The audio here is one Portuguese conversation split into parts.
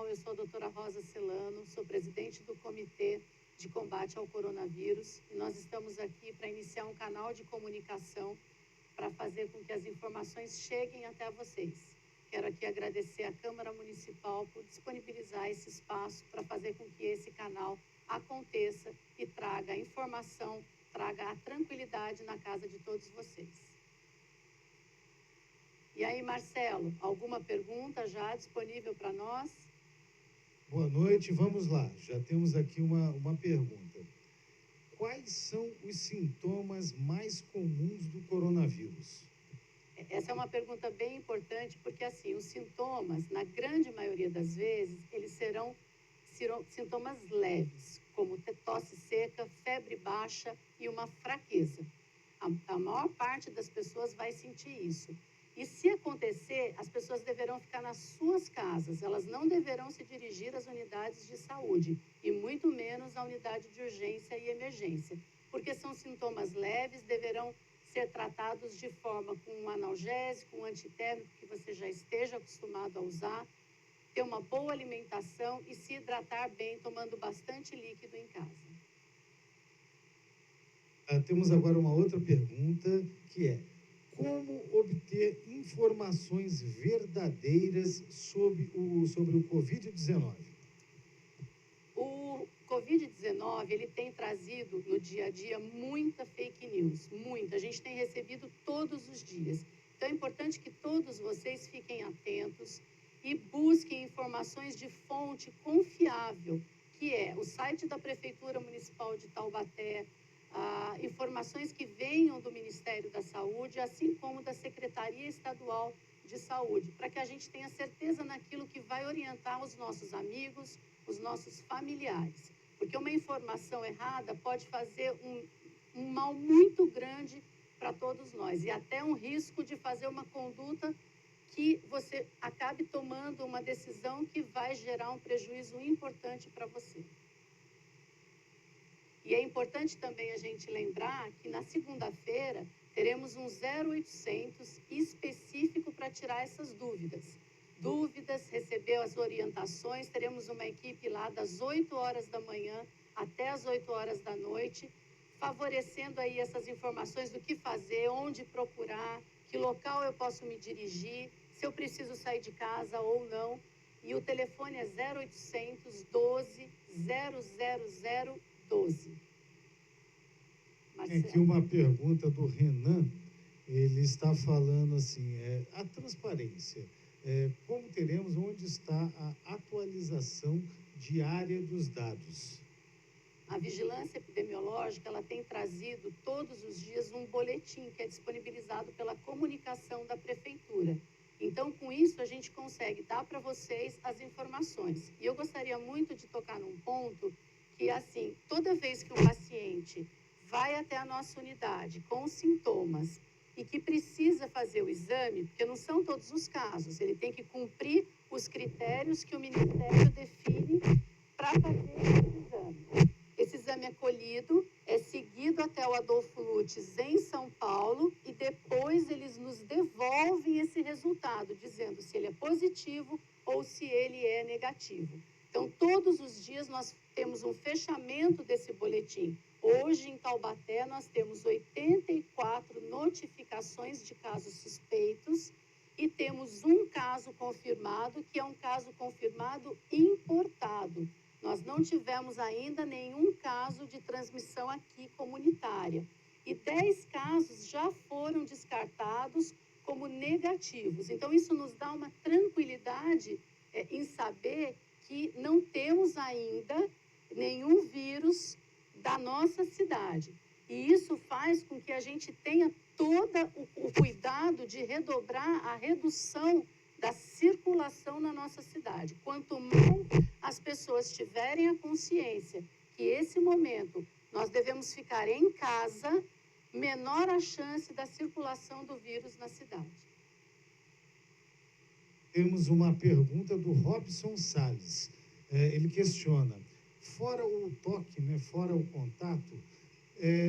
Municipal. Eu sou a doutora Rosa Celano, sou presidente do Comitê de Combate ao Coronavírus. E nós estamos aqui para iniciar um canal de comunicação para fazer com que as informações cheguem até vocês. Quero aqui agradecer à Câmara Municipal por disponibilizar esse espaço para fazer com que esse canal aconteça e traga informação, traga a tranquilidade na casa de todos vocês. E aí, Marcelo, alguma pergunta já disponível para nós? Boa noite, vamos lá. Já temos aqui uma pergunta. Quais são os sintomas mais comuns do coronavírus? Essa é uma pergunta bem importante, porque assim, os sintomas, na grande maioria das vezes, eles serão sintomas leves, como tosse seca, febre baixa e uma fraqueza. A maior parte das pessoas vai sentir isso. E se acontecer, as pessoas deverão ficar nas suas casas, elas não deverão se dirigir às unidades de saúde, e muito menos à unidade de urgência e emergência, porque são sintomas leves, deverão ser tratados de forma com um analgésico, um antitérmico que você já esteja acostumado a usar, ter uma boa alimentação e se hidratar bem, tomando bastante líquido em casa. Temos agora uma outra pergunta, que é: como obter informações verdadeiras sobre o Covid-19? O Covid-19, ele tem trazido no dia a dia muita fake news, muita. A gente tem recebido todos os dias. Então é importante que todos vocês fiquem atentos e busquem informações de fonte confiável, que é o site da Prefeitura Municipal de Taubaté, informações que venham do Ministério da Saúde, assim como da Secretaria Estadual de Saúde, para que a gente tenha certeza naquilo que vai orientar os nossos amigos, os nossos familiares. Porque uma informação errada pode fazer um mal muito grande para todos nós e até um risco de fazer uma conduta que você acabe tomando uma decisão que vai gerar um prejuízo importante para você. E é importante também a gente lembrar que na segunda-feira teremos um 0800 específico para tirar essas dúvidas. Receber as orientações, teremos uma equipe lá das 8 horas da manhã até as 8 horas da noite, favorecendo aí essas informações do que fazer, onde procurar, que local eu posso me dirigir, se eu preciso sair de casa ou não. E o telefone é 0800 12 00012. Tem aqui uma pergunta do Renan. Ele está falando assim, a transparência. Como teremos, onde está a atualização diária dos dados? A vigilância epidemiológica, ela tem trazido todos os dias um boletim que é disponibilizado pela comunicação da prefeitura. Então, com isso, a gente consegue dar para vocês as informações. E eu gostaria muito de tocar num ponto que, assim, toda vez que um paciente vai até a nossa unidade com sintomas e que precisa fazer o exame, porque não são todos os casos, ele tem que cumprir os critérios que o Ministério define para fazer esse exame. Esse exame é colhido, é seguido até o Adolfo Lutz em São Paulo e depois eles nos devolvem esse resultado, dizendo se ele é positivo ou se ele é negativo. Então, todos os dias nós temos um fechamento desse boletim. Hoje, em Taubaté, nós temos 84 notificações de casos suspeitos e temos um caso confirmado, que é um caso confirmado importado. Nós não tivemos ainda nenhum caso de transmissão aqui comunitária. E 10 casos já foram descartados como negativos. Então, isso nos dá uma tranquilidade em saber que não temos ainda nenhum vírus da nossa cidade. E isso faz com que a gente tenha todo o cuidado de redobrar a redução da circulação na nossa cidade. Quanto mais as pessoas tiverem a consciência que esse momento nós devemos ficar em casa, menor a chance da circulação do vírus na cidade. Temos uma pergunta do Robson Salles. Ele questiona: fora o toque, fora o contato,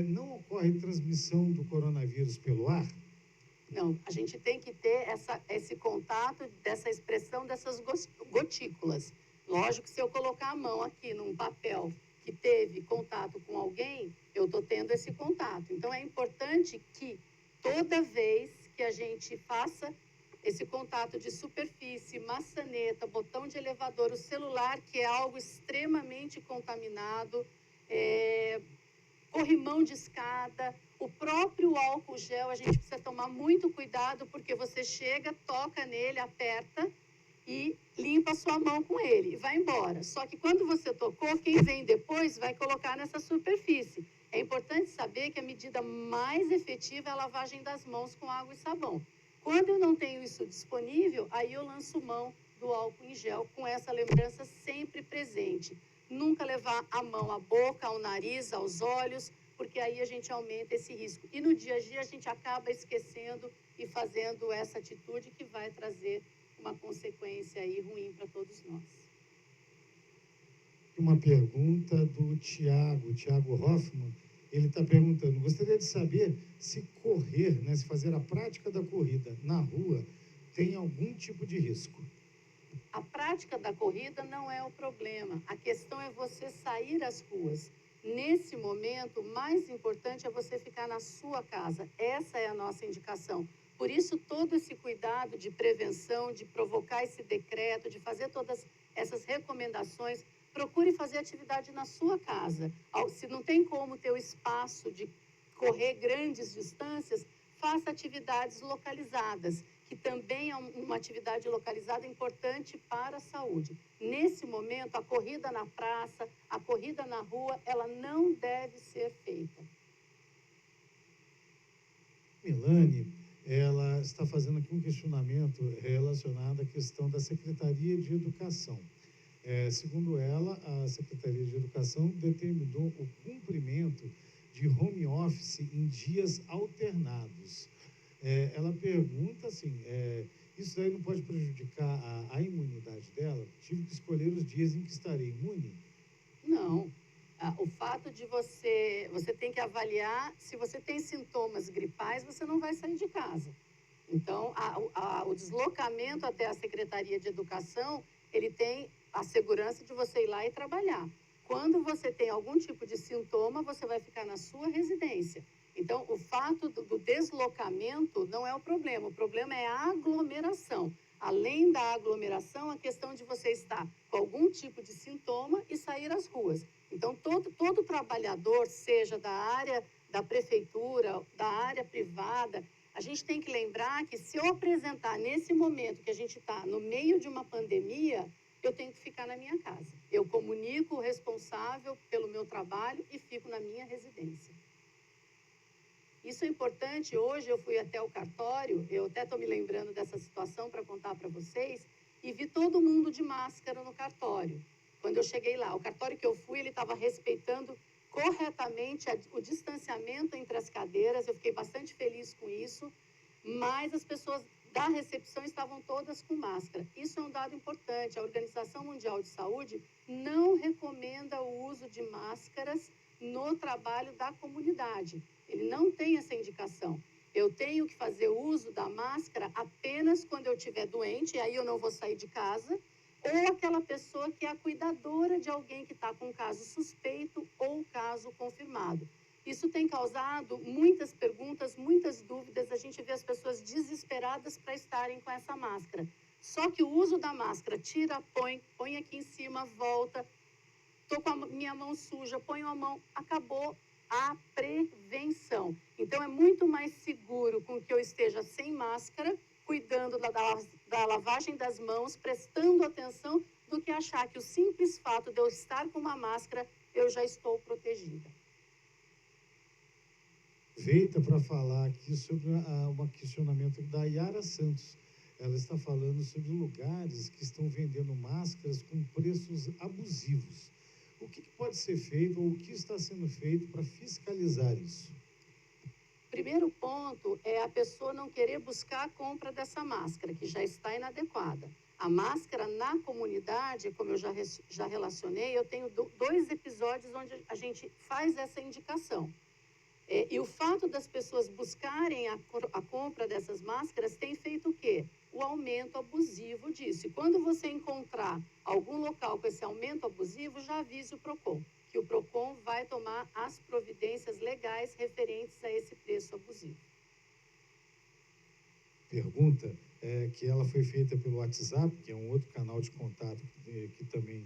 não ocorre transmissão do coronavírus pelo ar? Não, a gente tem que ter esse contato, dessa expressão dessas gotículas. Lógico que se eu colocar a mão aqui num papel que teve contato com alguém, eu estou tendo esse contato. Então, é importante que toda vez que a gente faça esse contato de superfície, maçaneta, botão de elevador, o celular, que é algo extremamente contaminado, corrimão de escada, o próprio álcool gel, a gente precisa tomar muito cuidado, porque você chega, toca nele, aperta e limpa a sua mão com ele e vai embora. Só que quando você tocou, quem vem depois vai colocar nessa superfície. É importante saber que a medida mais efetiva é a lavagem das mãos com água e sabão. Quando eu não tenho isso disponível, aí eu lanço mão do álcool em gel com essa lembrança sempre presente. Nunca levar a mão à boca, ao nariz, aos olhos, porque aí a gente aumenta esse risco. E no dia a dia a gente acaba esquecendo e fazendo essa atitude que vai trazer uma consequência aí ruim para todos nós. Uma pergunta do Tiago Hoffmann. Ele está perguntando, gostaria de saber se correr, né, se fazer a prática da corrida na rua tem algum tipo de risco. A prática da corrida não é o problema. A questão é você sair às ruas. Nesse momento, o mais importante é você ficar na sua casa. Essa é a nossa indicação. Por isso, todo esse cuidado de prevenção, de provocar esse decreto, de fazer todas essas recomendações, procure fazer atividade na sua casa. Se não tem como ter o espaço de correr grandes distâncias, faça atividades localizadas, que também é uma atividade localizada importante para a saúde. Nesse momento, a corrida na praça, a corrida na rua, ela não deve ser feita. Milane, ela está fazendo aqui um questionamento relacionado à questão da Secretaria de Educação. Segundo ela, a Secretaria de Educação determinou o cumprimento de home office em dias alternados. Ela pergunta assim, isso aí não pode prejudicar a imunidade dela? Tive que escolher os dias em que estarei imune? Não. O fato de você tem que avaliar, se você tem sintomas gripais, você não vai sair de casa. Então, o deslocamento até a Secretaria de Educação, ele tem a segurança de você ir lá e trabalhar. Quando você tem algum tipo de sintoma, você vai ficar na sua residência. Então, o fato do deslocamento não é o problema é a aglomeração. Além da aglomeração, a questão de você estar com algum tipo de sintoma e sair às ruas. Então, todo trabalhador, seja da área da prefeitura, da área privada, a gente tem que lembrar que se eu apresentar nesse momento que a gente está no meio de uma pandemia, eu tenho que ficar na minha casa. Eu comunico o responsável pelo meu trabalho e fico na minha residência. Isso é importante. Hoje eu fui até o cartório, eu até estou me lembrando dessa situação para contar para vocês, e vi todo mundo de máscara no cartório. Quando eu cheguei lá, o cartório que eu fui, ele estava respeitando corretamente o distanciamento entre as cadeiras, eu fiquei bastante feliz com isso, mas as pessoas da recepção estavam todas com máscara. Isso é um dado importante. A Organização Mundial de Saúde não recomenda o uso de máscaras no trabalho da comunidade. Ele não tem essa indicação. Eu tenho que fazer uso da máscara apenas quando eu estiver doente, e aí eu não vou sair de casa, ou aquela pessoa que é a cuidadora de alguém que está com caso suspeito ou caso confirmado. Isso tem causado muitas perguntas, muitas dúvidas. A gente vê as pessoas desesperadas para estarem com essa máscara. Só que o uso da máscara, tira, põe aqui em cima, volta, estou com a minha mão suja, ponho a mão, acabou a prevenção. Então, é muito mais seguro com que eu esteja sem máscara, cuidando da lavagem das mãos, prestando atenção, do que achar que o simples fato de eu estar com uma máscara, eu já estou protegida. Aproveita para falar aqui sobre um questionamento da Yara Santos. Ela está falando sobre lugares que estão vendendo máscaras com preços abusivos. O que pode ser feito ou o que está sendo feito para fiscalizar isso? Primeiro ponto é a pessoa não querer buscar a compra dessa máscara, que já está inadequada. A máscara na comunidade, como eu já relacionei, eu tenho 2 episódios onde a gente faz essa indicação. E o fato das pessoas buscarem a compra dessas máscaras tem feito o quê? O aumento abusivo disso. E quando você encontrar algum local com esse aumento abusivo, já avise o PROCON, que o PROCON vai tomar as providências legais referentes a esse preço abusivo. Pergunta que ela foi feita pelo WhatsApp, que é um outro canal de contato que também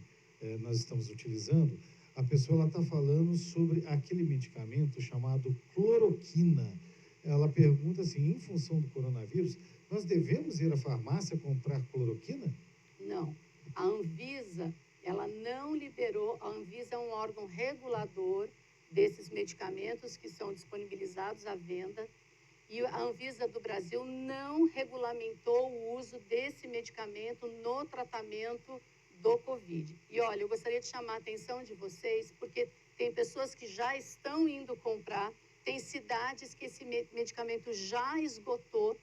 nós estamos utilizando. A pessoa está falando sobre aquele medicamento chamado cloroquina. Ela pergunta assim, em função do coronavírus, nós devemos ir à farmácia comprar cloroquina? Não. A Anvisa, ela não liberou, a Anvisa é um órgão regulador desses medicamentos que são disponibilizados à venda, e a Anvisa do Brasil não regulamentou o uso desse medicamento no tratamento do Covid. E olha, eu gostaria de chamar a atenção de vocês, porque tem pessoas que já estão indo comprar, tem cidades que esse medicamento já esgotou,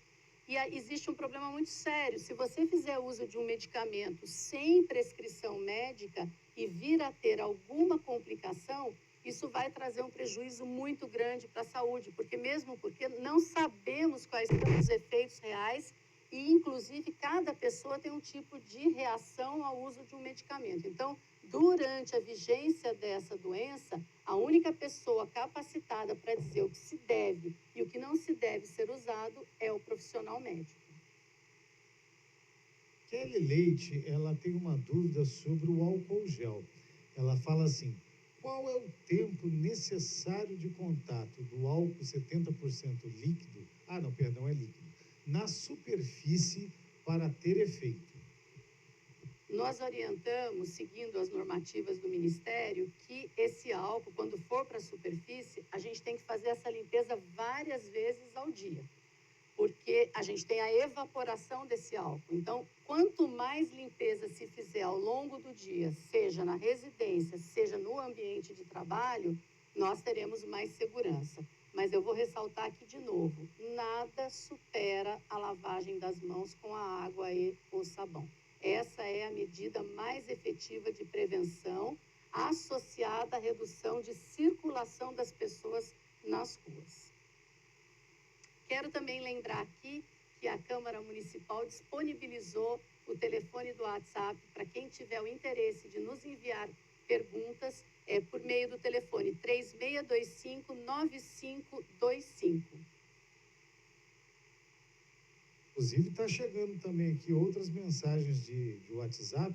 e existe um problema muito sério. Se você fizer uso de um medicamento sem prescrição médica e vir a ter alguma complicação, isso vai trazer um prejuízo muito grande para a saúde, porque não sabemos quais são os efeitos reais e, inclusive, cada pessoa tem um tipo de reação ao uso de um medicamento. Então, durante a vigência dessa doença, a única pessoa capacitada para dizer o que se deve e o que não se deve ser usado é o profissional médico. Kelly Leite, ela tem uma dúvida sobre o álcool gel. Ela fala assim, qual é o tempo necessário de contato do álcool 70% líquido, é líquido, na superfície para ter efeito? Nós orientamos, seguindo as normativas do Ministério, que esse álcool, quando for para a superfície, a gente tem que fazer essa limpeza várias vezes ao dia, porque a gente tem a evaporação desse álcool. Então, quanto mais limpeza se fizer ao longo do dia, seja na residência, seja no ambiente de trabalho, nós teremos mais segurança. Mas eu vou ressaltar aqui de novo, nada supera a lavagem das mãos com a água e o sabão. Essa é a medida mais efetiva de prevenção, associada à redução de circulação das pessoas nas ruas. Quero também lembrar aqui que a Câmara Municipal disponibilizou o telefone do WhatsApp para quem tiver o interesse de nos enviar perguntas, por meio do telefone 3625-9525. Inclusive, está chegando também aqui outras mensagens de WhatsApp.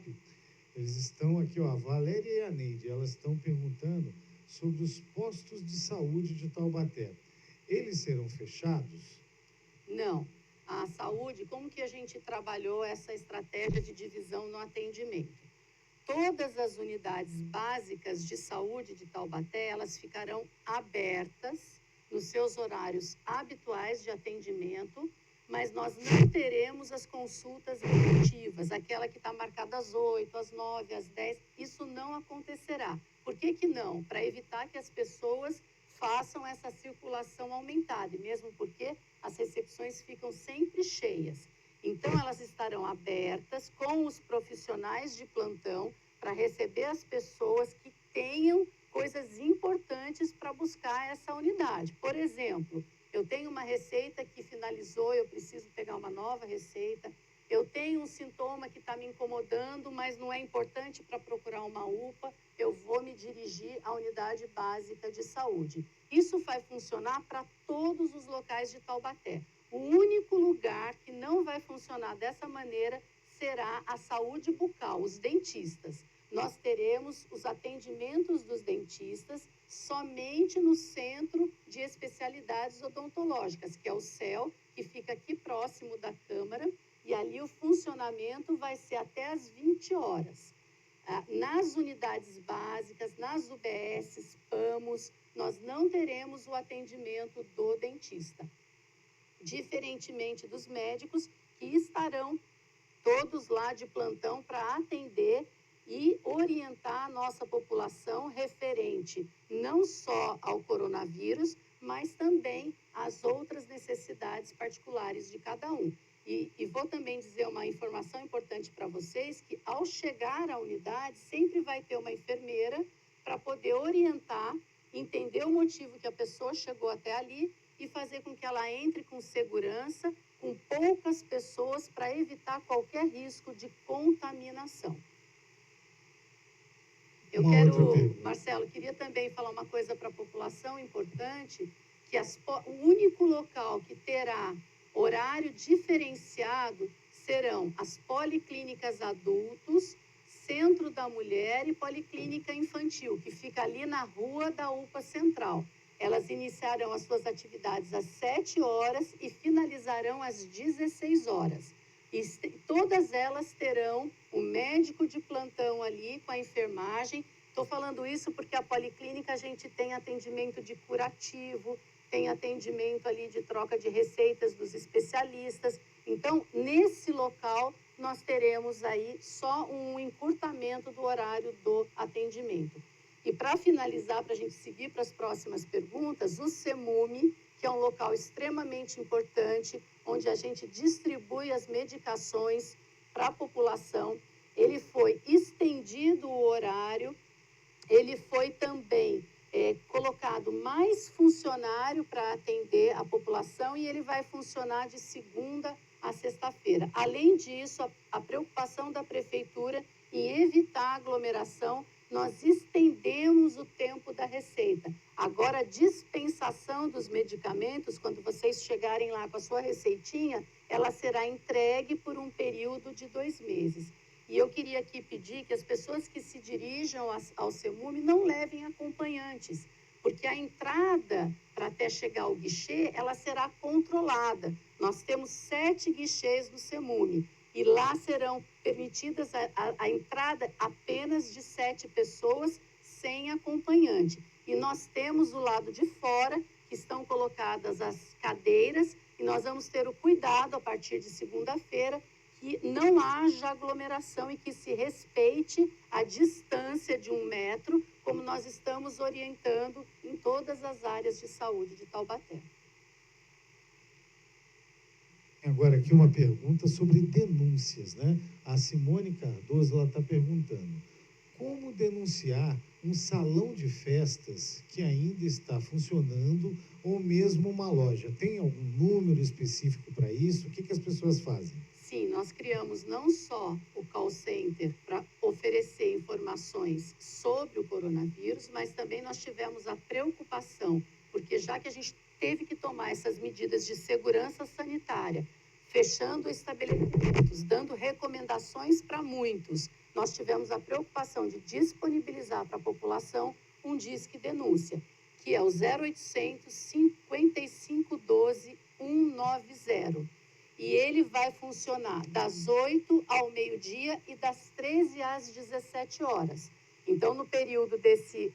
Eles estão aqui, a Valéria e a Neide, elas estão perguntando sobre os postos de saúde de Taubaté. Eles serão fechados? Não. A saúde, como que a gente trabalhou essa estratégia de divisão no atendimento? Todas as unidades básicas de saúde de Taubaté, elas ficarão abertas nos seus horários habituais de atendimento, mas nós não teremos as consultas eletivas, aquela que está marcada às 8, às 9, às 10, isso não acontecerá. Por que que não? Para evitar que as pessoas façam essa circulação aumentada, e mesmo porque as recepções ficam sempre cheias. Então, elas estarão abertas com os profissionais de plantão para receber as pessoas que tenham coisas importantes para buscar essa unidade. Por exemplo, eu tenho uma receita que finalizou, eu preciso pegar uma nova receita. Eu tenho um sintoma que está me incomodando, mas não é importante para procurar uma UPA. Eu vou me dirigir à unidade básica de saúde. Isso vai funcionar para todos os locais de Taubaté. O único lugar que não vai funcionar dessa maneira será a saúde bucal, os dentistas. Nós teremos os atendimentos dos dentistas somente no Centro de Especialidades Odontológicas, que é o CEL, que fica aqui próximo da Câmara, e ali o funcionamento vai ser até às 20 horas. Nas unidades básicas, nas UBSs, PAMOS, nós não teremos o atendimento do dentista. Diferentemente dos médicos, que estarão todos lá de plantão para atender e orientar a nossa população referente não só ao coronavírus, mas também às outras necessidades particulares de cada um. E vou também dizer uma informação importante para vocês, que ao chegar à unidade, sempre vai ter uma enfermeira para poder orientar entender o motivo que a pessoa chegou até ali e fazer com que ela entre com segurança, com poucas pessoas, para evitar qualquer risco de contaminação. Eu Uma outra pergunta. Marcelo, queria também falar uma coisa para a população importante, que o único local que terá horário diferenciado serão as policlínicas adultos, Centro da Mulher e Policlínica Infantil, que fica ali na rua da UPA Central. Elas iniciarão as suas atividades às 7 horas e finalizarão às 16 horas. E todas elas terão um médico de plantão ali com a enfermagem. Estou falando isso porque a policlínica a gente tem atendimento de curativo, tem atendimento ali de troca de receitas dos especialistas. Então, nesse local, nós teremos aí só um encurtamento do horário do atendimento. E para finalizar, para a gente seguir para as próximas perguntas, o CEMUME, que é um local extremamente importante, onde a gente distribui as medicações para a população, ele foi estendido o horário, ele foi também colocado mais funcionário para atender a população e ele vai funcionar de segunda a sexta-feira. Além disso, a preocupação da prefeitura em evitar aglomeração, nós estendemos o tempo da receita. Agora, a dispensação dos medicamentos, quando vocês chegarem lá com a sua receitinha, ela será entregue por um período de 2 meses. E eu queria aqui pedir que as pessoas que se dirijam ao CEMUME não levem acompanhantes, porque a entrada para até chegar ao guichê, ela será controlada. Nós temos 7 guichês no CEMUME e lá serão permitidas a entrada apenas de 7 pessoas sem acompanhante. E nós temos o lado de fora, que estão colocadas as cadeiras, e nós vamos ter o cuidado, a partir de segunda-feira, que não haja aglomeração e que se respeite a distância de 1 metro, como nós estamos orientando em todas as áreas de saúde de Taubaté. Agora aqui uma pergunta sobre denúncias, né? A Simone Cardoso está perguntando: como denunciar um salão de festas que ainda está funcionando ou mesmo uma loja? Tem algum número específico para isso? O que as pessoas fazem? Sim, nós criamos não só o call center para oferecer informações sobre o coronavírus, mas também nós tivemos a preocupação, porque já que a gente teve que tomar essas medidas de segurança sanitária, fechando estabelecimentos, dando recomendações para muitos, nós tivemos a preocupação de disponibilizar para a população um Disque Denúncia, que é o 0800 5512 190. E ele vai funcionar das 8 ao meio-dia e das 13 às 17 horas. Então, no período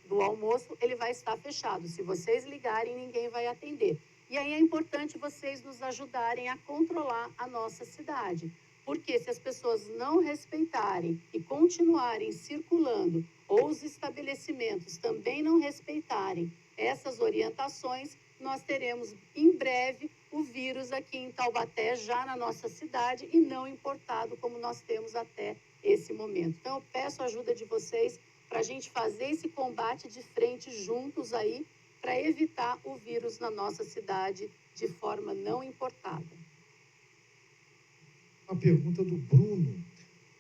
do almoço, ele vai estar fechado. Se vocês ligarem, ninguém vai atender. E aí é importante vocês nos ajudarem a controlar a nossa cidade. Porque se as pessoas não respeitarem e continuarem circulando, ou os estabelecimentos também não respeitarem essas orientações, nós teremos em breve o vírus aqui em Taubaté, já na nossa cidade, e não importado como nós temos até esse momento. Então, eu peço a ajuda de vocês para a gente fazer esse combate de frente juntos aí, para evitar o vírus na nossa cidade de forma não importada. Uma pergunta do Bruno.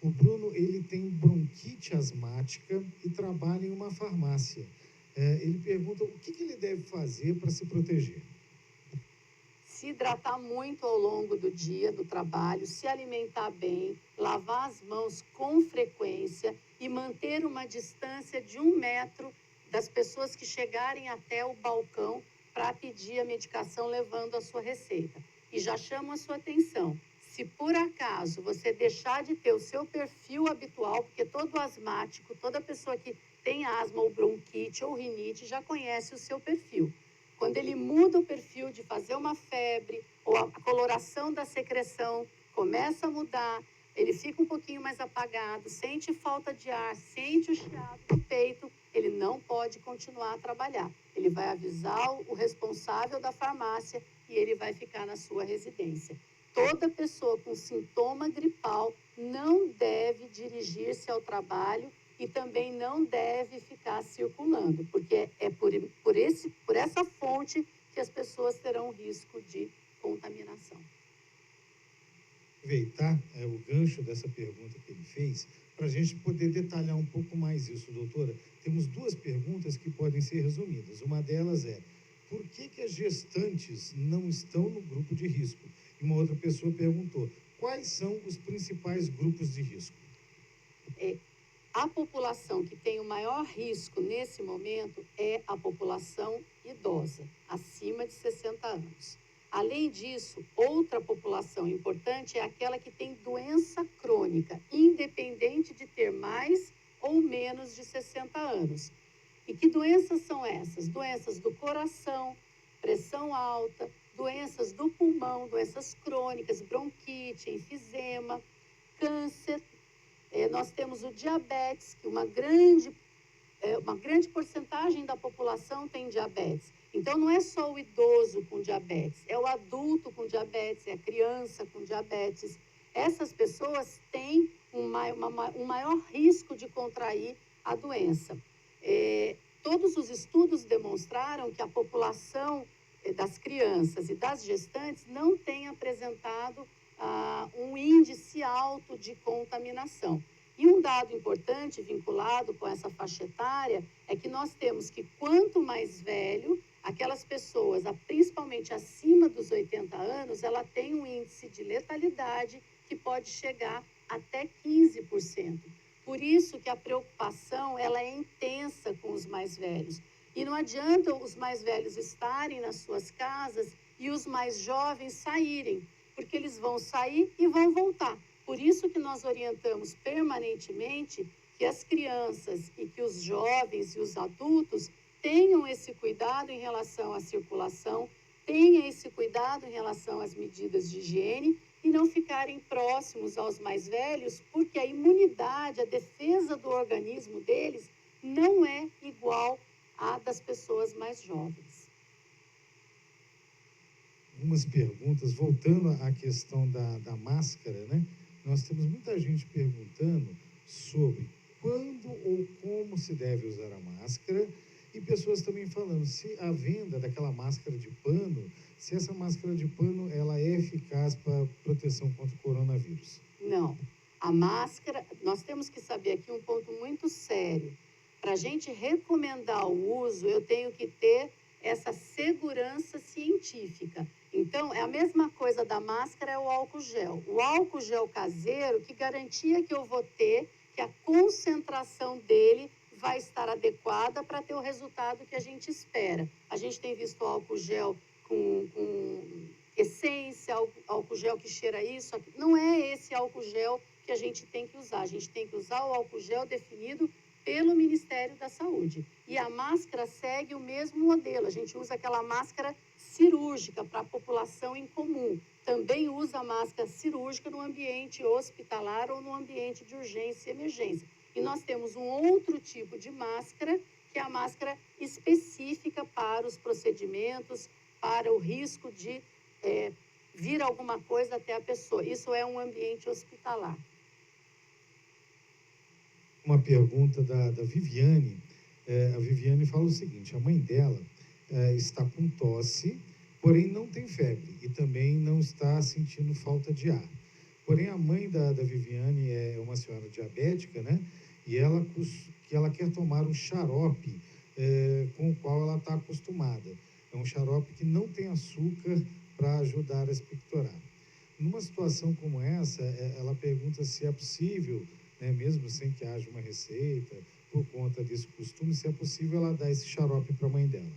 O Bruno, ele tem bronquite asmática e trabalha em uma farmácia. Ele pergunta o que ele deve fazer para se proteger. Se hidratar muito ao longo do dia, do trabalho, se alimentar bem, lavar as mãos com frequência e manter uma distância de 1 metro das pessoas que chegarem até o balcão para pedir a medicação levando a sua receita. E já chamo a sua atenção, se por acaso você deixar de ter o seu perfil habitual, porque todo asmático, toda pessoa que tem asma ou bronquite ou rinite já conhece o seu perfil. Quando ele muda o perfil de fazer uma febre ou a coloração da secreção começa a mudar, ele fica um pouquinho mais apagado, sente falta de ar, sente o chiado no peito, ele não pode continuar a trabalhar. Ele vai avisar o responsável da farmácia e ele vai ficar na sua residência. Toda pessoa com sintoma gripal não deve dirigir-se ao trabalho e também não deve ficar circulando, porque é por essa fonte que as pessoas terão risco de contaminação. Aproveitar o gancho dessa pergunta que ele fez, para a gente poder detalhar um pouco mais isso, doutora. Temos duas perguntas que podem ser resumidas. Uma delas é, por que as gestantes não estão no grupo de risco? E uma outra pessoa perguntou, quais são os principais grupos de risco? A população que tem o maior risco nesse momento é a população idosa, acima de 60 anos. Além disso, outra população importante é aquela que tem doença crônica, independente de ter mais ou menos de 60 anos. E que doenças são essas? Doenças do coração, pressão alta, doenças do pulmão, doenças crônicas, bronquite, enfisema, câncer. Nós temos o diabetes, que uma grande porcentagem da população tem diabetes. Então, não é só o idoso com diabetes, é o adulto com diabetes, é a criança com diabetes. Essas pessoas têm um maior risco de contrair a doença. Todos os estudos demonstraram que a população das crianças e das gestantes não tem apresentado um índice alto de contaminação. E um dado importante vinculado com essa faixa etária é que nós temos que quanto mais velho, aquelas pessoas, principalmente acima dos 80 anos, ela tem um índice de letalidade que pode chegar até 15%. Por isso que a preocupação ela é intensa com os mais velhos. E não adianta os mais velhos estarem nas suas casas e os mais jovens saírem, porque eles vão sair e vão voltar. Por isso que nós orientamos permanentemente que as crianças e que os jovens e os adultos tenham esse cuidado em relação à circulação, tenham esse cuidado em relação às medidas de higiene e não ficarem próximos aos mais velhos, porque a imunidade, a defesa do organismo deles não é igual à das pessoas mais jovens. Algumas perguntas, voltando à questão da máscara, né? Nós temos muita gente perguntando sobre quando ou como se deve usar a máscara e pessoas também falando se a venda daquela máscara de pano, se essa máscara de pano ela é eficaz para proteção contra o coronavírus. Não. A máscara, nós temos que saber aqui um ponto muito sério. Para a gente recomendar o uso, eu tenho que ter essa segurança científica. Então, é a mesma coisa da máscara, é o álcool gel. O álcool gel caseiro, que garantia que eu vou ter, que a concentração dele vai estar adequada para ter o resultado que a gente espera. A gente tem visto álcool gel com essência, álcool gel que cheira isso. Não é esse álcool gel que a gente tem que usar. A gente tem que usar o álcool gel definido pelo Ministério da Saúde. E a máscara segue o mesmo modelo. A gente usa aquela máscara cirúrgica para a população em comum. Também usa a máscara cirúrgica no ambiente hospitalar ou no ambiente de urgência e emergência. E nós temos um outro tipo de máscara, que é a máscara específica para os procedimentos, para o risco de vir alguma coisa até a pessoa. Isso é um ambiente hospitalar. Uma pergunta da Viviane. A Viviane fala o seguinte, a mãe dela está com tosse, porém não tem febre e também não está sentindo falta de ar. Porém, a mãe da Viviane é uma senhora diabética, né? E ela quer tomar um xarope com o qual ela está acostumada. É um xarope que não tem açúcar para ajudar a expectorar. Numa situação como essa, ela pergunta se é possível, né, mesmo sem que haja uma receita, por conta desse costume, se é possível ela dar esse xarope para a mãe dela.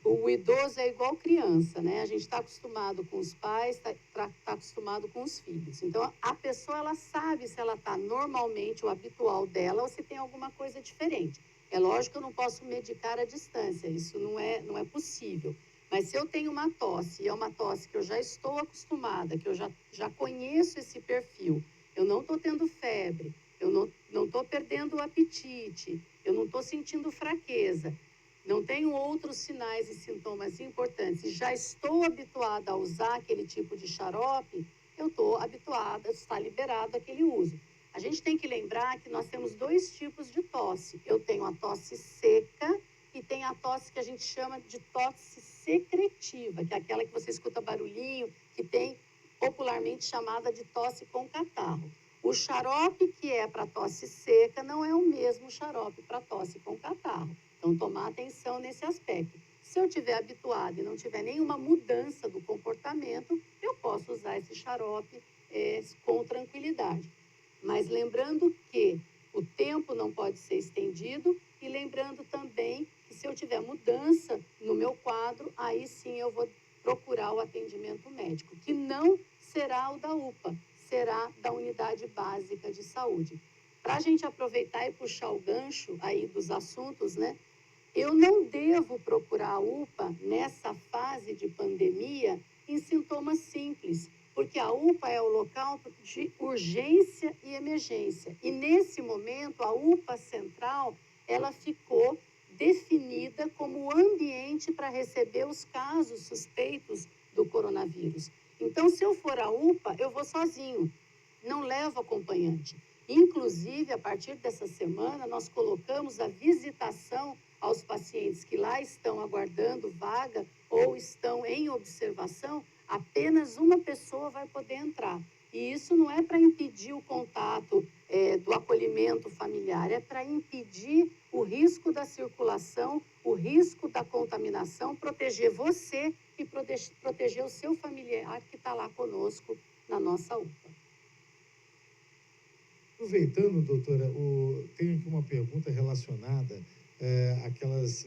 O idoso é igual criança, né? A gente está acostumado com os pais, está acostumado com os filhos. Então, a pessoa, ela sabe se ela está normalmente, o habitual dela, ou se tem alguma coisa diferente. É lógico que eu não posso medicar à distância, isso não é possível. Mas se eu tenho uma tosse, e é uma tosse que eu já estou acostumada, que eu já conheço esse perfil, eu não estou tendo febre, eu não estou perdendo o apetite, eu não estou sentindo fraqueza, não tenho outros sinais e sintomas importantes, e já estou habituada a usar aquele tipo de xarope, eu estou habituada, está liberado aquele uso. A gente tem que lembrar que nós temos dois tipos de tosse. Eu tenho a tosse seca e tem a tosse que a gente chama de tosse secretiva, que é aquela que você escuta barulhinho, que tem popularmente chamada de tosse com catarro. O xarope que é para tosse seca não é o mesmo xarope para tosse com catarro. Então, tomar atenção nesse aspecto. Se eu estiver habituado e não tiver nenhuma mudança do comportamento, eu posso usar esse xarope com tranquilidade. Mas lembrando que o tempo não pode ser estendido e lembrando também que se eu tiver mudança no meu quadro, aí sim eu vou procurar o atendimento médico, que não será o da UPA, será da Unidade Básica de Saúde. Para a gente aproveitar e puxar o gancho aí dos assuntos, né? Eu não devo procurar a UPA nessa fase de pandemia em sintomas simples, porque a UPA é o local de urgência e emergência. E nesse momento, a UPA central, ela ficou definida como ambiente para receber os casos suspeitos do coronavírus. Então, se eu for à UPA, eu vou sozinho, não levo acompanhante. Inclusive, a partir dessa semana, nós colocamos a visitação aos pacientes que lá estão aguardando vaga ou estão em observação, apenas uma pessoa vai poder entrar. E isso não é para impedir o contato do acolhimento familiar, é para impedir o risco da circulação, o risco da contaminação, proteger você e proteger o seu familiar que está lá conosco na nossa UPA. Aproveitando, doutora, tenho aqui uma pergunta relacionada àquelas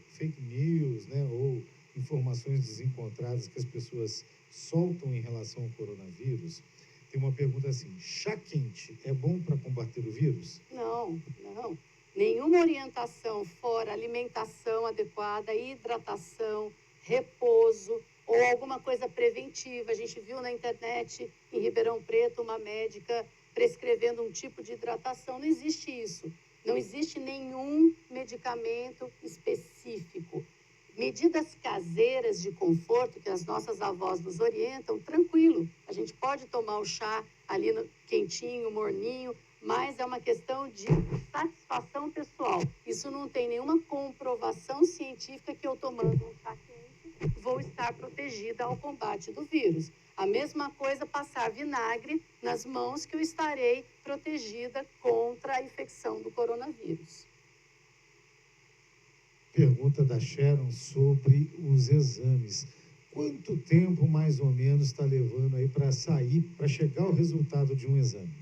fake news, né, ou informações desencontradas que as pessoas soltam em relação ao coronavírus. Tem uma pergunta assim: chá quente é bom para combater o vírus? Não. Nenhuma orientação fora alimentação adequada, hidratação, repouso ou alguma coisa preventiva. A gente viu na internet, em Ribeirão Preto, uma médica prescrevendo um tipo de hidratação. Não existe isso. Não existe nenhum medicamento específico. Medidas caseiras de conforto que as nossas avós nos orientam, tranquilo. A gente pode tomar o chá ali quentinho, morninho, mas é uma questão de satisfação pessoal. Isso não tem nenhuma comprovação científica que eu tomando um chá quente vou estar protegida ao combate do vírus. A mesma coisa passar vinagre nas mãos que eu estarei protegida contra a infecção do coronavírus. Pergunta da Sharon sobre os exames. Quanto tempo mais ou menos está levando aí para chegar o resultado de um exame?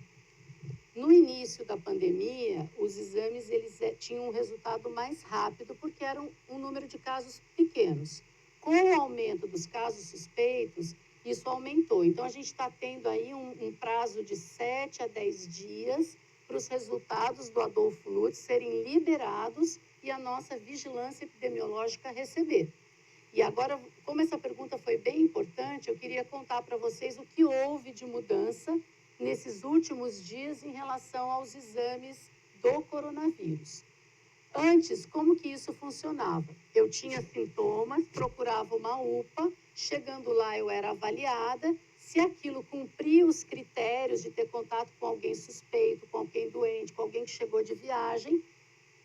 No início da pandemia, os exames eles tinham um resultado mais rápido porque eram um número de casos pequenos. Com o aumento dos casos suspeitos, isso aumentou. Então, a gente está tendo aí um prazo de 7 a 10 dias para os resultados do Adolfo Lutz serem liberados e a nossa vigilância epidemiológica receber. E agora, como essa pergunta foi bem importante, eu queria contar para vocês o que houve de mudança nesses últimos dias em relação aos exames do coronavírus. Antes, como que isso funcionava? Eu tinha sintomas, procurava uma UPA, chegando lá eu era avaliada, se aquilo cumpria os critérios de ter contato com alguém suspeito, com alguém doente, com alguém que chegou de viagem,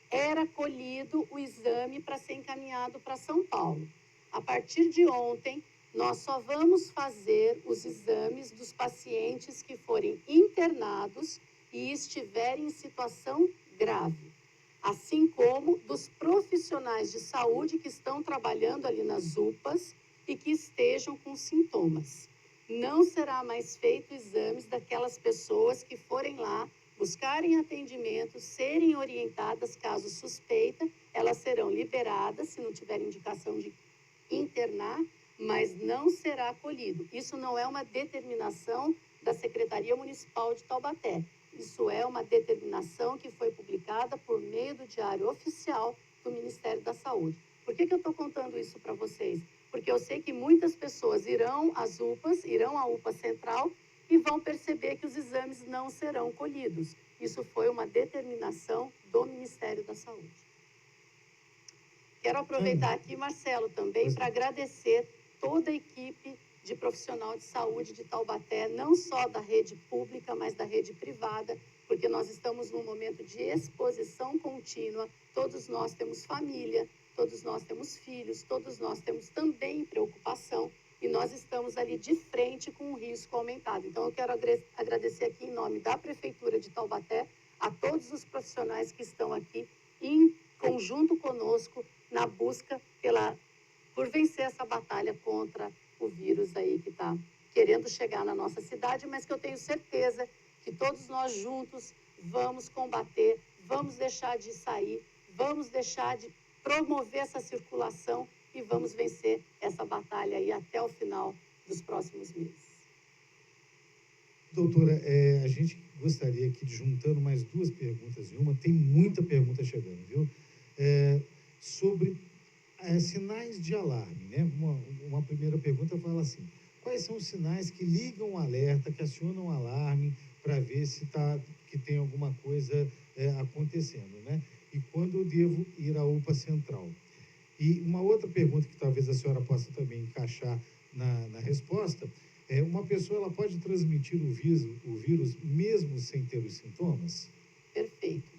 era colhido o exame para ser encaminhado para São Paulo. A partir de ontem, nós só vamos fazer os exames dos pacientes que forem internados e estiverem em situação grave, assim como dos profissionais de saúde que estão trabalhando ali nas UPAs e que estejam com sintomas. Não será mais feito exames daquelas pessoas que forem lá buscarem atendimento, serem orientadas caso suspeita, elas serão liberadas se não tiver indicação de internar, mas não será acolhido. Isso não é uma determinação da Secretaria Municipal de Taubaté. Isso é uma determinação que foi publicada por meio do Diário Oficial do Ministério da Saúde. Por que eu estou contando isso para vocês? Porque eu sei que muitas pessoas irão às UPAs, irão à UPA Central e vão perceber que os exames não serão colhidos. Isso foi uma determinação do Ministério da Saúde. Quero aproveitar aqui, Marcelo, também para agradecer toda a equipe de profissional de saúde de Taubaté, não só da rede pública, mas da rede privada, porque nós estamos num momento de exposição contínua, todos nós temos família, todos nós temos filhos, todos nós temos também preocupação, e nós estamos ali de frente com o risco aumentado. Então, eu quero agradecer aqui em nome da Prefeitura de Taubaté a todos os profissionais que estão aqui em conjunto conosco na busca por vencer essa batalha contra o vírus aí que está querendo chegar na nossa cidade, mas que eu tenho certeza que todos nós juntos vamos combater, vamos deixar de sair, vamos deixar de promover essa circulação e vamos vencer essa batalha aí até o final dos próximos meses. Doutora, a gente gostaria aqui de, juntando mais duas perguntas em uma, tem muita pergunta chegando, viu? Sobre sinais de alarme, né? Uma primeira pergunta fala assim: quais são os sinais que ligam o alerta, que acionam o alarme para ver se que tem alguma coisa acontecendo, né? E quando eu devo ir à UPA Central? E uma outra pergunta que talvez a senhora possa também encaixar na resposta: uma pessoa ela pode transmitir o vírus mesmo sem ter os sintomas? Perfeito.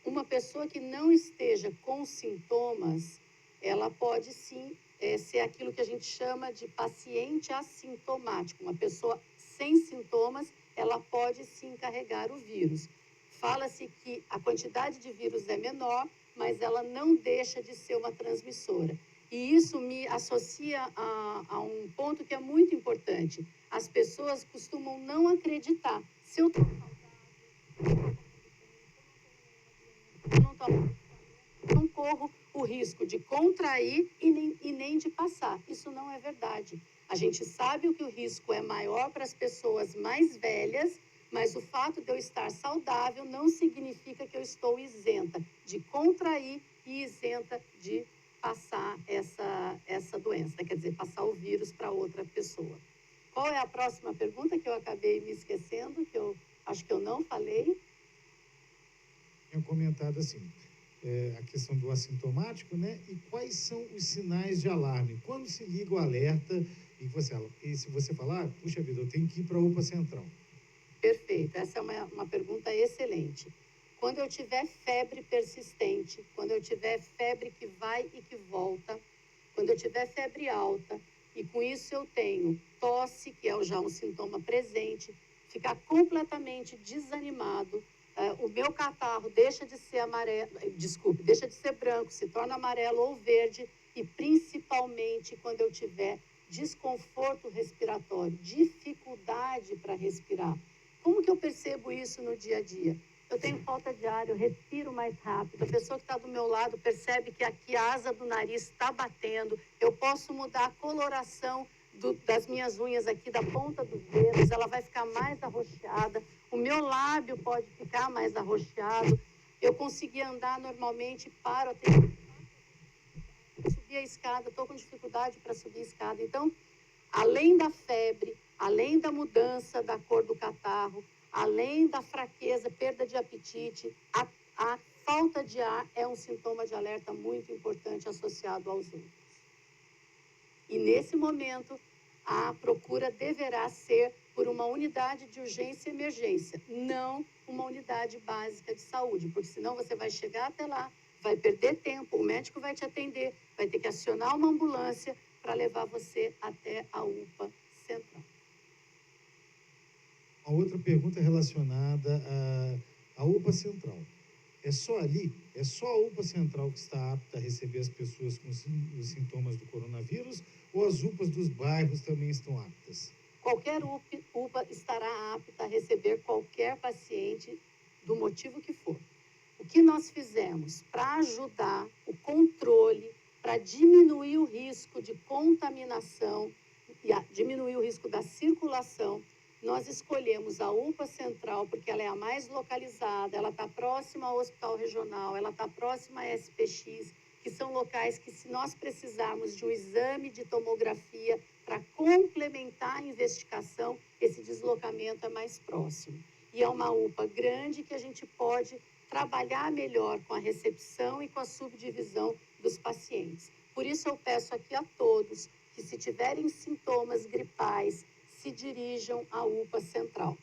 Uma pessoa que não esteja com sintomas, ela pode sim ser aquilo que a gente chama de paciente assintomático. Uma pessoa sem sintomas, ela pode sim carregar o vírus. Fala-se que a quantidade de vírus é menor, mas ela não deixa de ser uma transmissora. E isso me associa a um ponto que é muito importante. As pessoas costumam não acreditar. Se eu estou não corro o risco de contrair e nem de passar. Isso não é verdade. A gente sabe que o risco é maior para as pessoas mais velhas, mas o fato de eu estar saudável não significa que eu estou isenta de contrair e isenta de passar essa doença, quer dizer, passar o vírus para outra pessoa. Qual é a próxima pergunta que eu acabei me esquecendo, que eu acho que eu não falei? Tinha comentado assim, a questão do assintomático, né? E quais são os sinais de alarme? Quando se liga o alerta e se você falar, puxa vida, eu tenho que ir para a UPA Central. Perfeito, essa é uma pergunta excelente. Quando eu tiver febre persistente, quando eu tiver febre que vai e que volta, quando eu tiver febre alta, e com isso eu tenho tosse, que é já um sintoma presente, ficar completamente desanimado, o meu catarro deixa de ser deixa de ser branco, se torna amarelo ou verde, e principalmente quando eu tiver desconforto respiratório, dificuldade para respirar. Como que eu percebo isso no dia a dia? Eu tenho falta de ar, eu respiro mais rápido, a pessoa que está do meu lado percebe que aqui a asa do nariz está batendo, eu posso mudar a coloração das minhas unhas aqui, da ponta dos dedos, ela vai ficar mais arroxeada, o meu lábio pode ficar mais arroxeado, eu consegui andar normalmente, paro, subir a escada, estou com dificuldade para subir a escada. Então, além da febre, além da mudança da cor do catarro, além da fraqueza, perda de apetite, a falta de ar é um sintoma de alerta muito importante associado aos outros. E nesse momento, a procura deverá ser por uma unidade de urgência e emergência, não uma unidade básica de saúde, porque senão você vai chegar até lá, vai perder tempo, o médico vai te atender, vai ter que acionar uma ambulância para levar você até a UPA Central. Uma outra pergunta relacionada à UPA Central. É só ali, é só a UPA Central que está apta a receber as pessoas com os sintomas do coronavírus, ou as UPAs dos bairros também estão aptas? Qualquer UPA estará apta a receber qualquer paciente, do motivo que for. O que nós fizemos para ajudar o controle, para diminuir o risco de contaminação e diminuir o risco da circulação, nós escolhemos a UPA Central porque ela é a mais localizada, ela está próxima ao Hospital Regional, ela está próxima à SPX, que são locais que, se nós precisarmos de um exame de tomografia para complementar a investigação, esse deslocamento é mais próximo. E é uma UPA grande que a gente pode trabalhar melhor com a recepção e com a subdivisão dos pacientes. Por isso eu peço aqui a todos que, se tiverem sintomas gripais, se dirijam à UPA central.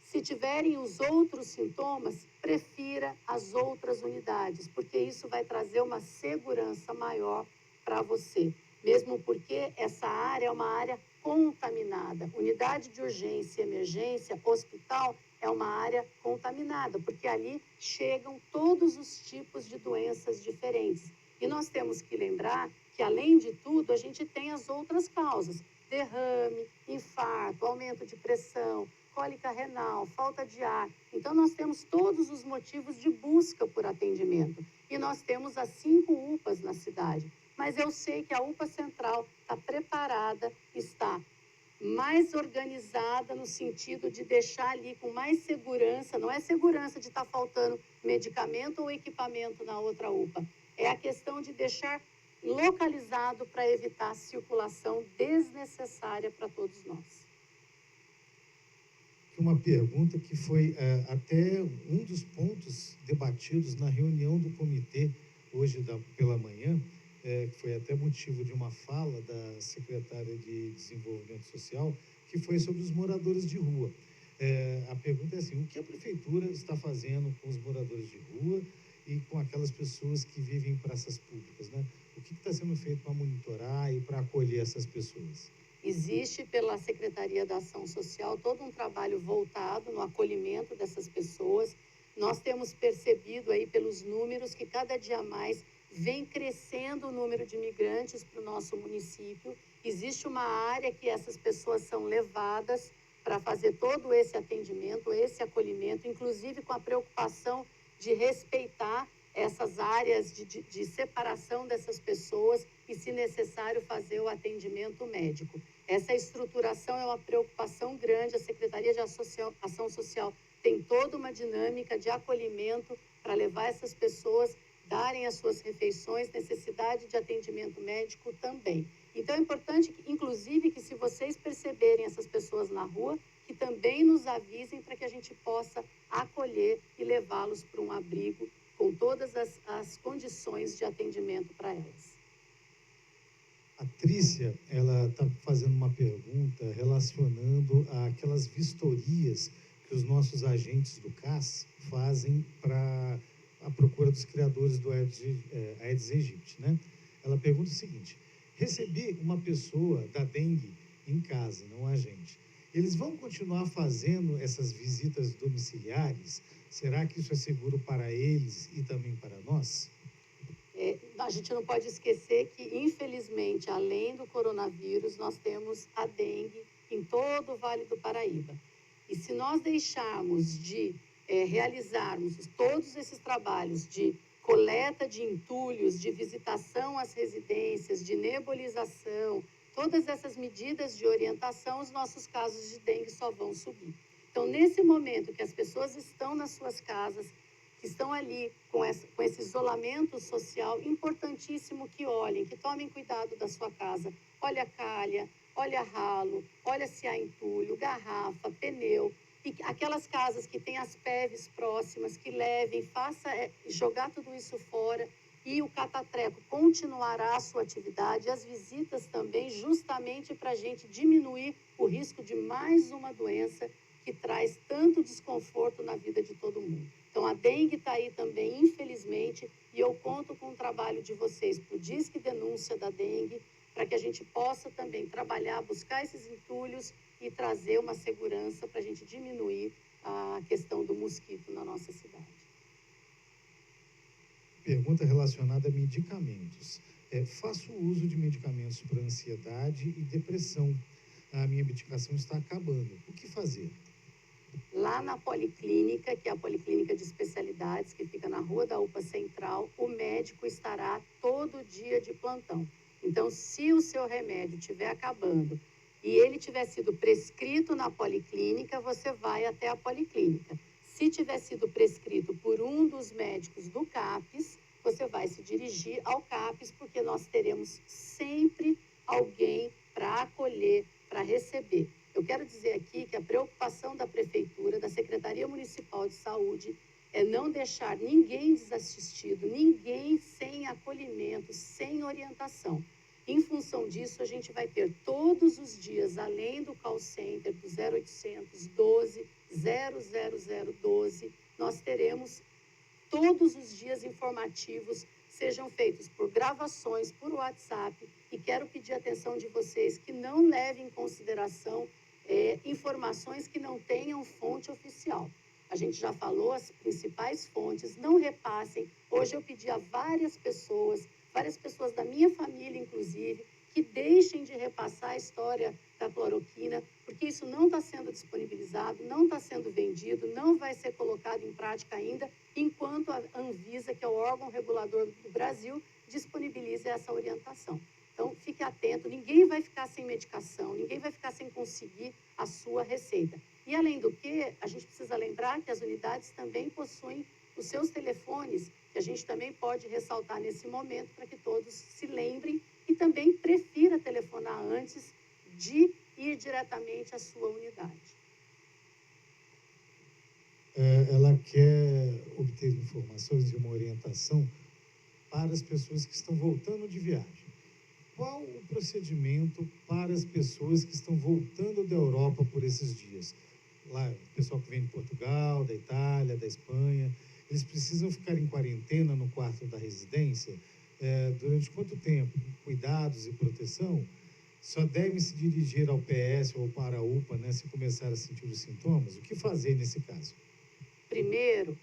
Se tiverem os outros sintomas, prefira as outras unidades, porque isso vai trazer uma segurança maior para você. Mesmo porque essa área é uma área contaminada. Unidade de urgência e emergência, hospital, é uma área contaminada, porque ali chegam todos os tipos de doenças diferentes. E nós temos que lembrar que, além de tudo, a gente tem as outras causas: derrame, infarto, aumento de pressão, cólica renal, falta de ar. Então, nós temos todos os motivos de busca por atendimento. E nós temos as 5 UPAs na cidade. Mas eu sei que a UPA Central está preparada, está mais organizada no sentido de deixar ali com mais segurança. Não é segurança de estar faltando medicamento ou equipamento na outra UPA. É a questão de deixar localizado para evitar a circulação desnecessária para todos nós. Uma pergunta que foi até um dos pontos debatidos na reunião do comitê hoje pela manhã, que foi até motivo de uma fala da secretária de Desenvolvimento Social, que foi sobre os moradores de rua. A pergunta é assim: o que a prefeitura está fazendo com os moradores de rua e com aquelas pessoas que vivem em praças públicas, né? O que está sendo feito para monitorar e para acolher essas pessoas? Existe pela Secretaria da Ação Social todo um trabalho voltado no acolhimento dessas pessoas. Nós temos percebido aí pelos números que cada dia mais vem crescendo o número de migrantes para o nosso município. Existe uma área que essas pessoas são levadas para fazer todo esse atendimento, esse acolhimento, inclusive com a preocupação de respeitar essas áreas de separação dessas pessoas e, se necessário, fazer o atendimento médico. Essa estruturação é uma preocupação grande. A Secretaria de Ação Social tem toda uma dinâmica de acolhimento para levar essas pessoas, darem as suas refeições, necessidade de atendimento médico também. Então, é importante, inclusive, que se vocês perceberem essas pessoas na rua, que também nos avisem para que a gente possa acolher e levá-los para um abrigo com todas as condições de atendimento para elas. A Trícia, ela está fazendo uma pergunta relacionando aquelas vistorias que os nossos agentes do CAS fazem para a procura dos criadores do Aedes aegypti, né? Ela pergunta o seguinte: recebi uma pessoa da dengue em casa, não a gente. Eles vão continuar fazendo essas visitas domiciliares? Será que isso é seguro para eles e também para nós? A gente não pode esquecer que, infelizmente, além do coronavírus, nós temos a dengue em todo o Vale do Paraíba. E se nós deixarmos de realizarmos todos esses trabalhos de coleta de entulhos, de visitação às residências, de nebulização, todas essas medidas de orientação, os nossos casos de dengue só vão subir. Então, nesse momento que as pessoas estão nas suas casas, que estão ali com esse isolamento social, importantíssimo que olhem, que tomem cuidado da sua casa. Olha a calha, olha ralo, olha se há entulho, garrafa, pneu. E aquelas casas que têm as PEVs próximas, que levem, faça jogar tudo isso fora. E o catatreco continuará a sua atividade, as visitas também, justamente para a gente diminuir o risco de mais uma doença que traz tanto desconforto na vida de todo mundo. Então, a dengue está aí também, infelizmente, e eu conto com o trabalho de vocês para o Disque Denúncia da Dengue, para que a gente possa também trabalhar, buscar esses entulhos e trazer uma segurança para a gente diminuir a questão do mosquito na nossa cidade. Pergunta relacionada a medicamentos. Faço uso de medicamentos para ansiedade e depressão. A minha medicação está acabando. O que fazer? Lá na Policlínica, que é a Policlínica de Especialidades, que fica na Rua da UPA Central, o médico estará todo dia de plantão. Então, se o seu remédio estiver acabando e ele tiver sido prescrito na Policlínica, você vai até a Policlínica. Se tiver sido prescrito por um dos médicos do CAPES, você vai se dirigir ao CAPES, porque nós teremos sempre alguém para acolher, para receber. Eu quero dizer aqui que a preocupação da Prefeitura, da Secretaria Municipal de Saúde, é não deixar ninguém desassistido, ninguém sem acolhimento, sem orientação. Em função disso, a gente gente vai ter todos os dias, além do call center do 0800 12 00012, nós teremos todos os dias informativos, sejam feitos por gravações, por WhatsApp, e quero pedir a atenção de vocês que não levem em consideração informações que não tenham fonte oficial. A gente já falou as principais fontes, não repassem. Hoje eu pedi a várias pessoas da minha família, inclusive, que deixem de repassar a história da cloroquina, porque isso não está sendo disponibilizado, não está sendo vendido, não vai ser colocado em prática ainda, enquanto a Anvisa, que é o órgão regulador do Brasil, disponibiliza essa orientação. Então, fique atento, ninguém vai ficar sem medicação, ninguém vai ficar sem conseguir a sua receita. E, além do que, a gente precisa lembrar que as unidades também possuem os seus telefones, que a gente também pode ressaltar nesse momento, para que todos se lembrem e também prefira telefonar antes de ir diretamente à sua unidade. Ela quer obter informações e uma orientação para as pessoas que estão voltando de viagem. Qual o procedimento para as pessoas que estão voltando da Europa por esses dias? Lá, o pessoal que vem de Portugal, da Itália, da Espanha, eles precisam ficar em quarentena no quarto da residência? Durante quanto tempo? Cuidados e proteção? Só devem se dirigir ao PS ou para a UPA, né, se começar a sentir os sintomas? O que fazer nesse caso? Primeiro,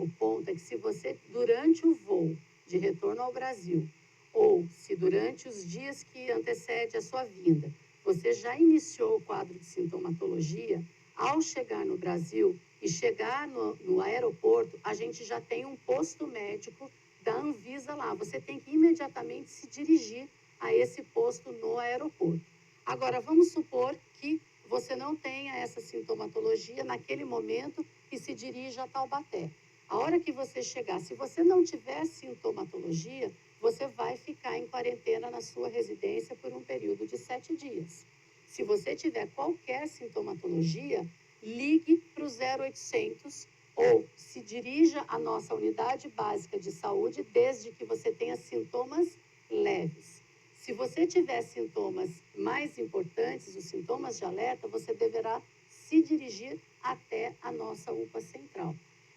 o ponto é que se você, durante o voo de retorno ao Brasil, ou se durante os dias que antecedem a sua vinda, você já iniciou o quadro de sintomatologia, ao chegar no Brasil e chegar no aeroporto, a gente já tem um posto médico da Anvisa lá. Você tem que imediatamente se dirigir a esse posto no aeroporto. Agora, vamos supor que você não tenha essa sintomatologia naquele momento e se dirija a Taubaté. A hora que você chegar, se você não tiver sintomatologia, você vai ficar em quarentena na sua residência por um período de 7 dias. Se você tiver qualquer sintomatologia, ligue para o 0800 ou se dirija à nossa unidade básica de saúde desde que você tenha sintomas leves. Se você tiver sintomas mais importantes, os sintomas de alerta, você deverá se dirigir até a nossa UPA central.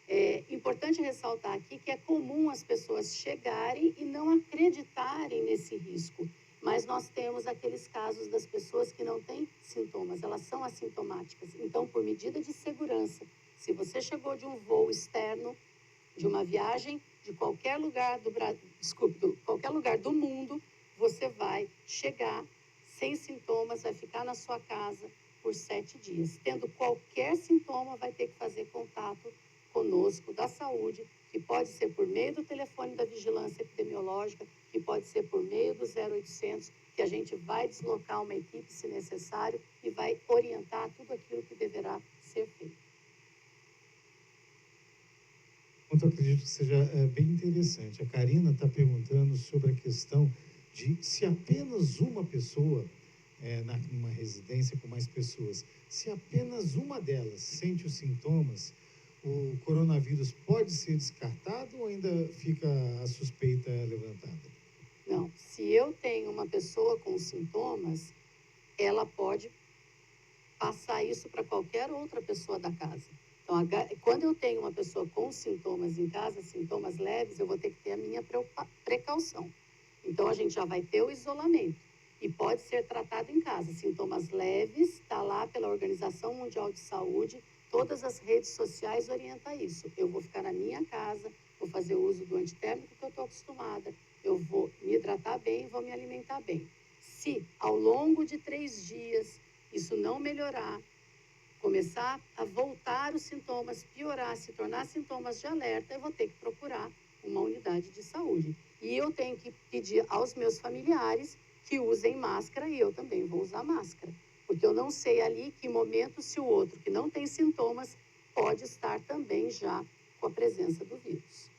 É importante ressaltar aqui que é comum as pessoas chegarem e não acreditarem nesse risco, mas nós temos aqueles casos das pessoas que não têm sintomas, elas são assintomáticas. Então, por medida de segurança, se você chegou de um voo externo, de uma viagem de qualquer lugar qualquer lugar do mundo, você vai chegar sem sintomas, vai ficar na sua casa por 7 dias. Tendo qualquer sintoma, vai ter que fazer contato conosco da saúde, que pode ser por meio do telefone da vigilância epidemiológica, que pode ser por meio do 0800, que a gente vai deslocar uma equipe se necessário e vai orientar tudo aquilo que deverá ser feito. Eu acredito que seja bem interessante. A Karina está perguntando sobre a questão de se apenas uma pessoa, numa residência com mais pessoas, se apenas uma delas sente os sintomas, o coronavírus pode ser descartado ou ainda fica a suspeita levantada? Não, se eu tenho uma pessoa com sintomas, ela pode passar isso para qualquer outra pessoa da casa. Então, quando eu tenho uma pessoa com sintomas em casa, sintomas leves, eu vou ter que ter a minha precaução. Então, a gente já vai ter o isolamento e pode ser tratado em casa. Sintomas leves, está lá pela Organização Mundial de Saúde, todas as redes sociais orientam isso. Eu vou ficar na minha casa, vou fazer uso do antitérmico que eu estou acostumada, eu vou me hidratar bem, vou me alimentar bem. Se, ao longo de 3 dias, isso não melhorar, começar a voltar os sintomas, piorar, se tornar sintomas de alerta, eu vou ter que procurar uma unidade de saúde. E eu tenho que pedir aos meus familiares que usem máscara e eu também vou usar máscara. Porque eu não sei ali que momento se o outro que não tem sintomas pode estar também já com a presença do vírus.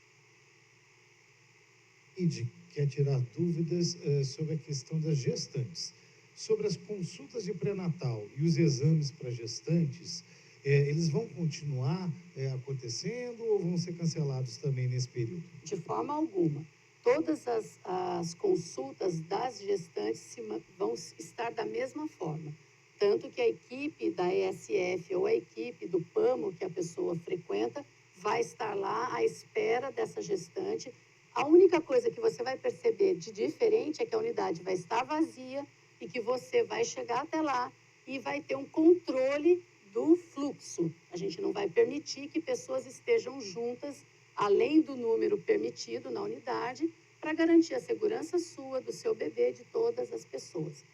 Ide quer tirar dúvidas sobre a questão das gestantes. Sobre as consultas de pré-natal e os exames para gestantes, eles vão continuar acontecendo ou vão ser cancelados também nesse período? De forma alguma. todas as consultas das gestantes vão estar da mesma forma. Tanto que a equipe da ESF ou a equipe do PAMO que a pessoa frequenta vai estar lá à espera dessa gestante. A única coisa que você vai perceber de diferente é que a unidade vai estar vazia e que você vai chegar até lá e vai ter um controle do fluxo. A gente não vai permitir que pessoas estejam juntas, além do número permitido na unidade, para garantir a segurança sua, do seu bebê, de todas as pessoas.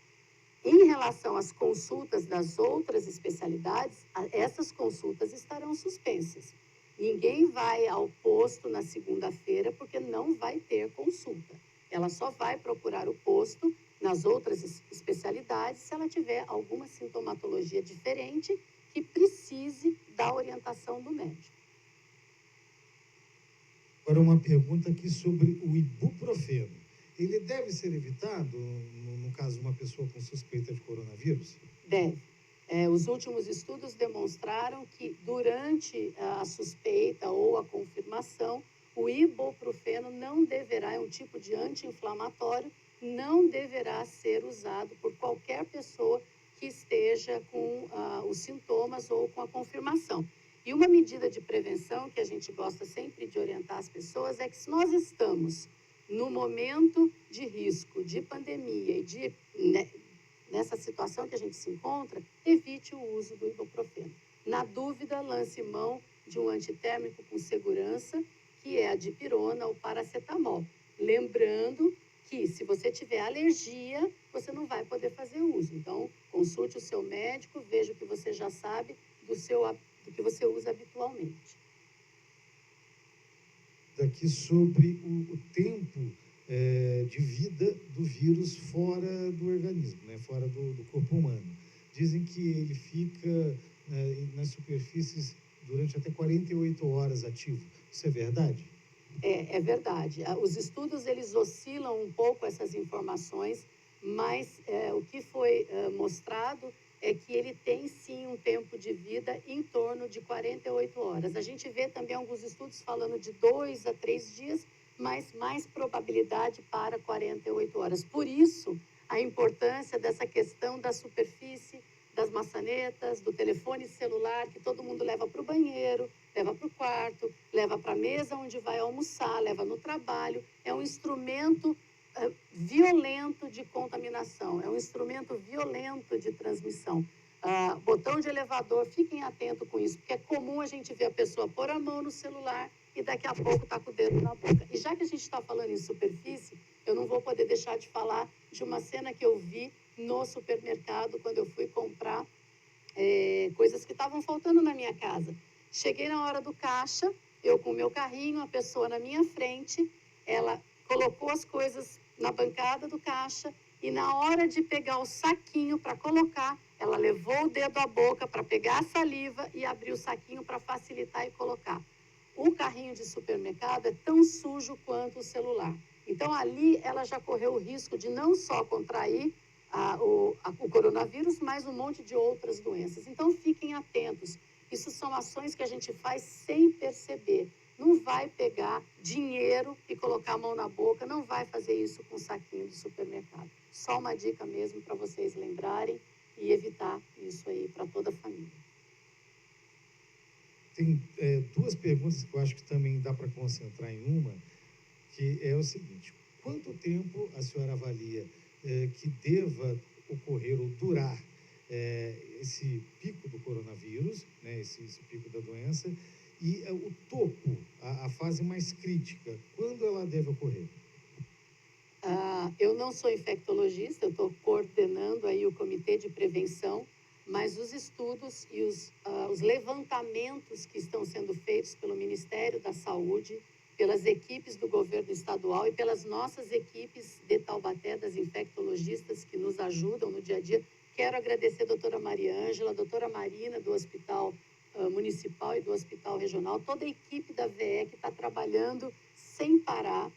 Em relação às consultas das outras especialidades, essas consultas estarão suspensas. Ninguém vai ao posto na segunda-feira porque não vai ter consulta. Ela só vai procurar o posto nas outras especialidades se ela tiver alguma sintomatologia diferente que precise da orientação do médico. Agora uma pergunta aqui sobre o ibuprofeno. Ele deve ser evitado, no caso de uma pessoa com suspeita de coronavírus? Deve. Os últimos estudos demonstraram que durante a suspeita ou a confirmação, o ibuprofeno não deverá, é um tipo de anti-inflamatório, não deverá ser usado por qualquer pessoa que esteja com os sintomas ou com a confirmação. E uma medida de prevenção que a gente gosta sempre de orientar as pessoas é que se nós estamos no momento de risco, de pandemia e nessa situação que a gente se encontra, evite o uso do ibuprofeno. Na dúvida, lance mão de um antitérmico com segurança, que é a dipirona ou paracetamol. Lembrando que, se você tiver alergia, você não vai poder fazer uso. Então, consulte o seu médico, veja o que você já sabe do que você usa habitualmente. Daqui sobre o tempo de vida do vírus fora do organismo, né? Fora do corpo humano. Dizem que ele fica nas superfícies durante até 48 horas ativo. Isso é verdade? É verdade. Os estudos, eles oscilam um pouco essas informações, mas o que foi mostrado é que ele tem sim um tempo de vida em torno de 48 horas. A gente vê também alguns estudos falando de 2 a 3 dias, mas mais probabilidade para 48 horas. Por isso, a importância dessa questão da superfície, das maçanetas, do telefone celular, que todo mundo leva para o banheiro, leva para o quarto, leva para a mesa onde vai almoçar, leva no trabalho. É um instrumento violento de contaminação, é um instrumento violento de transmissão. Botão de elevador, fiquem atentos com isso, porque é comum a gente ver a pessoa pôr a mão no celular e daqui a pouco está com o dedo na boca. E já que a gente está falando em superfície, eu não vou poder deixar de falar de uma cena que eu vi no supermercado quando eu fui comprar coisas que estavam faltando na minha casa. Cheguei na hora do caixa, eu com o meu carrinho, a pessoa na minha frente, ela colocou as coisas na bancada do caixa e na hora de pegar o saquinho para colocar, ela levou o dedo à boca para pegar a saliva e abrir o saquinho para facilitar e colocar. O carrinho de supermercado é tão sujo quanto o celular. Então, ali ela já correu o risco de não só contrair o coronavírus, mas um monte de outras doenças. Então, fiquem atentos. Isso são ações que a gente faz sem perceber. Não vai pegar dinheiro e colocar a mão na boca, não vai fazer isso com o saquinho do supermercado. Só uma dica mesmo para vocês lembrarem e evitar isso aí para toda a família. Tem duas perguntas que eu acho que também dá para concentrar em uma, que é o seguinte: quanto tempo a senhora avalia que deva ocorrer ou durar esse pico do coronavírus, né, esse pico da doença, e o topo, a fase mais crítica, quando ela deve ocorrer? Eu não sou infectologista, eu estou coordenando aí o comitê de prevenção, mas os estudos e os levantamentos que estão sendo feitos pelo Ministério da Saúde, pelas equipes do governo estadual e pelas nossas equipes de Taubaté, das infectologistas que nos ajudam no dia a dia. Quero agradecer a doutora Maria Ângela, a doutora Marina do Hospital Municipal e do Hospital Regional, toda a equipe da VE que está trabalhando sem parar.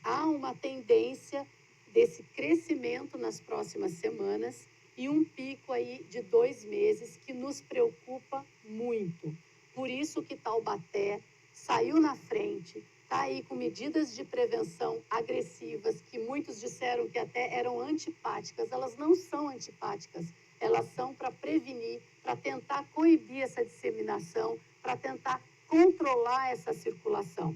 Há uma tendência desse crescimento nas próximas semanas e um pico aí de 2 meses que nos preocupa muito. Por isso que Taubaté saiu na frente, está aí com medidas de prevenção agressivas, que muitos disseram que até eram antipáticas. Elas não são antipáticas, elas são para prevenir, para tentar coibir essa disseminação, para tentar controlar essa circulação.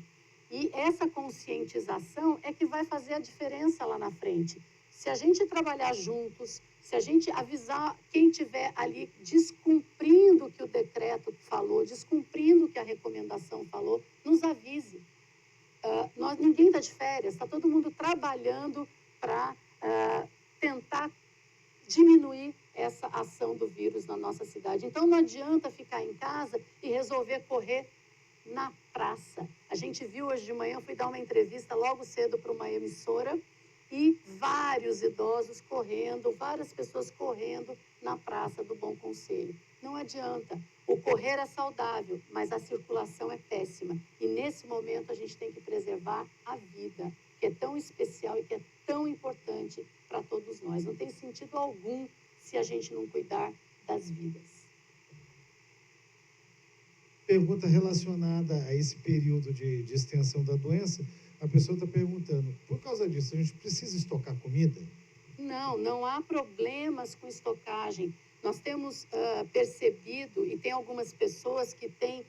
E essa conscientização é que vai fazer a diferença lá na frente. Se a gente trabalhar juntos, se a gente avisar quem estiver ali descumprindo o que o decreto falou, descumprindo o que a recomendação falou, nos avise. Ninguém está de férias, está todo mundo trabalhando para tentar diminuir essa ação do vírus na nossa cidade. Então, não adianta ficar em casa e resolver correr na praça. A gente viu hoje de manhã, eu fui dar uma entrevista logo cedo para uma emissora, e vários idosos correndo, várias pessoas correndo na Praça do Bom Conselho. Não adianta. O correr é saudável, mas a circulação é péssima. E nesse momento a gente tem que preservar a vida, que é tão especial e que é tão importante para todos nós. Não tem sentido algum se a gente não cuidar das vidas. Pergunta relacionada a esse período de extensão da doença. A pessoa está perguntando, por causa disso, a gente precisa estocar comida? Não há problemas com estocagem. Nós temos percebido, e tem algumas pessoas que têm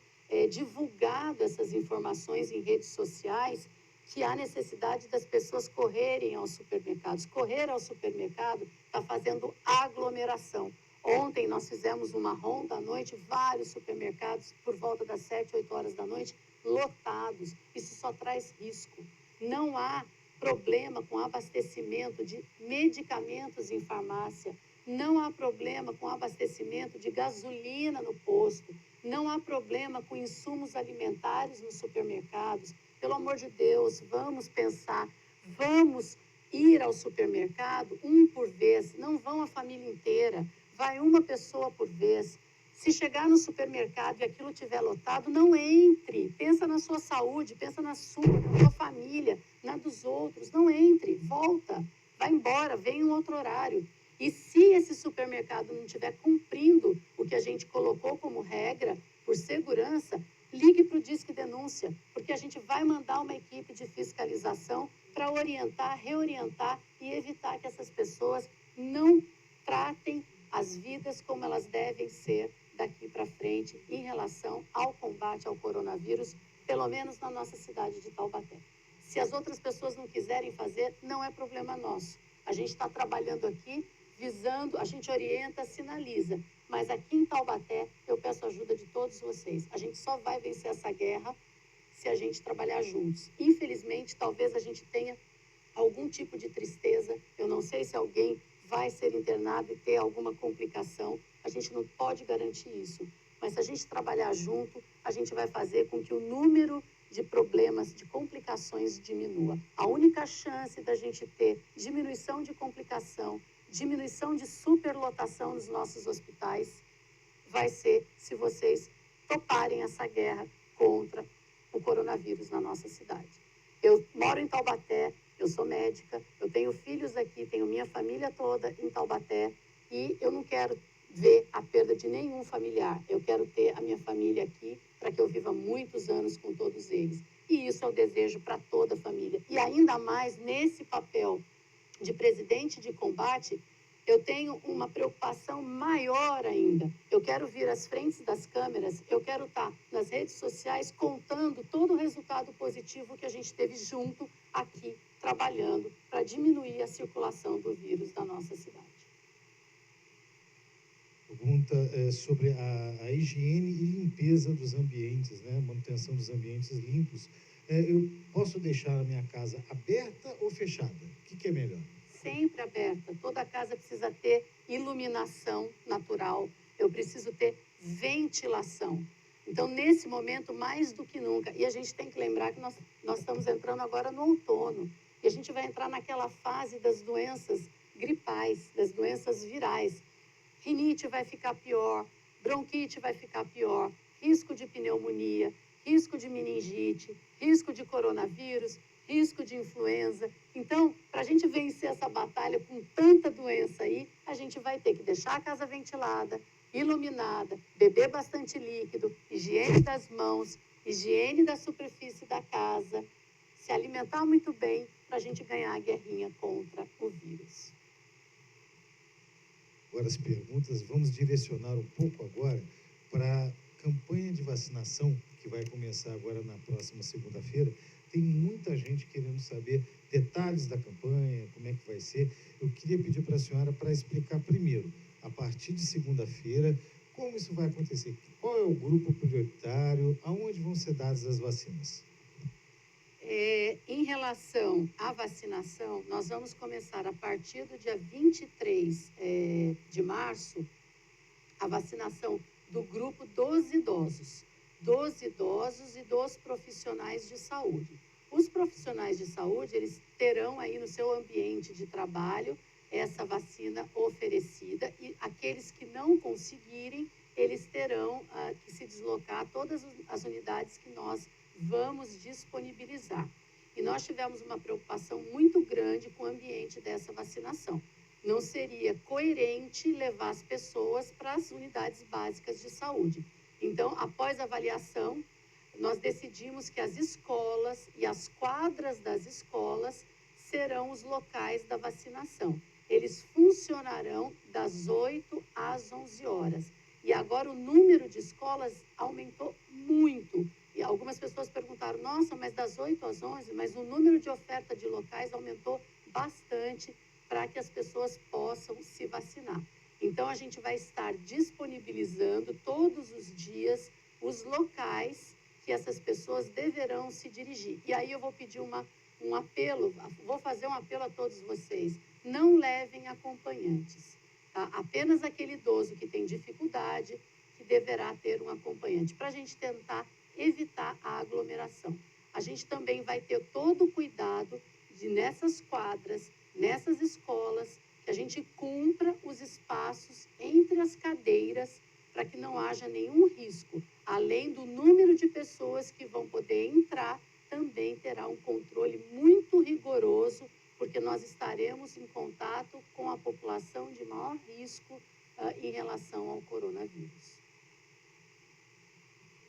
divulgado essas informações em redes sociais, que há necessidade das pessoas correrem aos supermercados. Correr ao supermercado está fazendo aglomeração. Ontem nós fizemos uma ronda à noite, vários supermercados, por volta das 7, 8 horas da noite, lotados. Isso só traz risco. Não há problema com abastecimento de medicamentos em farmácia. Não há problema com abastecimento de gasolina no posto. Não há problema com insumos alimentares nos supermercados. Pelo amor de Deus, vamos pensar, vamos ir ao supermercado um por vez. Não vão a família inteira, vai uma pessoa por vez. Se chegar no supermercado e aquilo estiver lotado, não entre. Pensa na sua saúde, pensa na sua família, na dos outros. Não entre, volta, vai embora, vem em um outro horário. E se esse supermercado não estiver cumprindo o que a gente colocou como regra, por segurança, ligue para o Disque Denúncia, porque a gente vai mandar uma equipe de fiscalização para orientar, reorientar e evitar que essas pessoas não tratem as vidas como elas devem ser daqui para frente em relação ao combate ao coronavírus, pelo menos na nossa cidade de Taubaté. Se as outras pessoas não quiserem fazer, não é problema nosso. A gente está trabalhando aqui, visando, a gente orienta, sinaliza. Mas aqui em Taubaté, eu peço a ajuda de todos vocês. A gente só vai vencer essa guerra se a gente trabalhar juntos. Infelizmente, talvez a gente tenha algum tipo de tristeza. Eu não sei se alguém vai ser internado e ter alguma complicação. A gente não pode garantir isso. Mas se a gente trabalhar junto, a gente vai fazer com que o número de problemas, de complicações diminua. A única chance da gente ter diminuição de complicação, diminuição de superlotação nos nossos hospitais, vai ser se vocês toparem essa guerra contra o coronavírus na nossa cidade. Eu moro em Taubaté, eu sou médica, eu tenho filhos aqui, tenho minha família toda em Taubaté e eu não quero ver a perda de nenhum familiar. Eu quero ter a minha família aqui para que eu viva muitos anos com todos eles. E isso é o desejo para toda a família. E ainda mais nesse papel de presidente de combate, eu tenho uma preocupação maior ainda. Eu quero vir às frentes das câmeras, eu quero estar nas redes sociais contando todo o resultado positivo que a gente teve junto aqui, trabalhando para diminuir a circulação do vírus da nossa cidade. Pergunta sobre a higiene e limpeza dos ambientes, né? Manutenção dos ambientes limpos. Eu posso deixar a minha casa aberta ou fechada? O que é melhor? Sempre aberta. Toda casa precisa ter iluminação natural. Eu preciso ter ventilação. Então, nesse momento, mais do que nunca, e a gente tem que lembrar que nós estamos entrando agora no outono, e a gente vai entrar naquela fase das doenças gripais, das doenças virais. Rinite vai ficar pior, bronquite vai ficar pior, risco de pneumonia, risco de meningite, risco de coronavírus, risco de influenza. Então, para a gente vencer essa batalha com tanta doença aí, a gente vai ter que deixar a casa ventilada, iluminada, beber bastante líquido, higiene das mãos higiene da superfície da casa, se alimentar muito bem para a gente ganhar a guerrinha contra o vírus. Agora as perguntas, vamos direcionar um pouco agora para a campanha de vacinação, que vai começar agora na próxima segunda-feira. Tem muita gente querendo saber detalhes da campanha, como é que vai ser. Eu queria pedir para a senhora para explicar primeiro, a partir de segunda-feira, como isso vai acontecer, qual é o grupo prioritário, aonde vão ser dadas as vacinas. Em relação à vacinação, nós vamos começar a partir do dia 23 de março, a vacinação do grupo dos idosos e dos profissionais de saúde. Os profissionais de saúde, eles terão aí no seu ambiente de trabalho essa vacina oferecida, e aqueles que não conseguirem, eles terão que se deslocar a todas as unidades que nós vamos disponibilizar. E nós tivemos uma preocupação muito grande com o ambiente dessa vacinação. Não seria coerente levar as pessoas para as unidades básicas de saúde. Então, após a avaliação, nós decidimos que as escolas e as quadras das escolas serão os locais da vacinação. Eles funcionarão das 8 às 11 horas. E agora o número de escolas aumentou muito. E algumas pessoas perguntaram, nossa, mas das 8 às 11, mas o número de oferta de locais aumentou bastante para que as pessoas possam se vacinar. Então, a gente vai estar disponibilizando todos os dias os locais que essas pessoas deverão se dirigir. E aí eu vou pedir um apelo, vou fazer um apelo a todos vocês. Não levem acompanhantes, tá? Apenas aquele idoso que tem dificuldade, que deverá ter um acompanhante, para a gente tentar evitar a aglomeração. A gente também vai ter todo o cuidado de, nessas quadras, nessas escolas, que a gente cumpra os espaços entre as cadeiras para que não haja nenhum risco. Além do número de pessoas que vão poder entrar, também terá um controle muito rigoroso, porque nós estaremos em contato com a população de maior risco em relação ao coronavírus.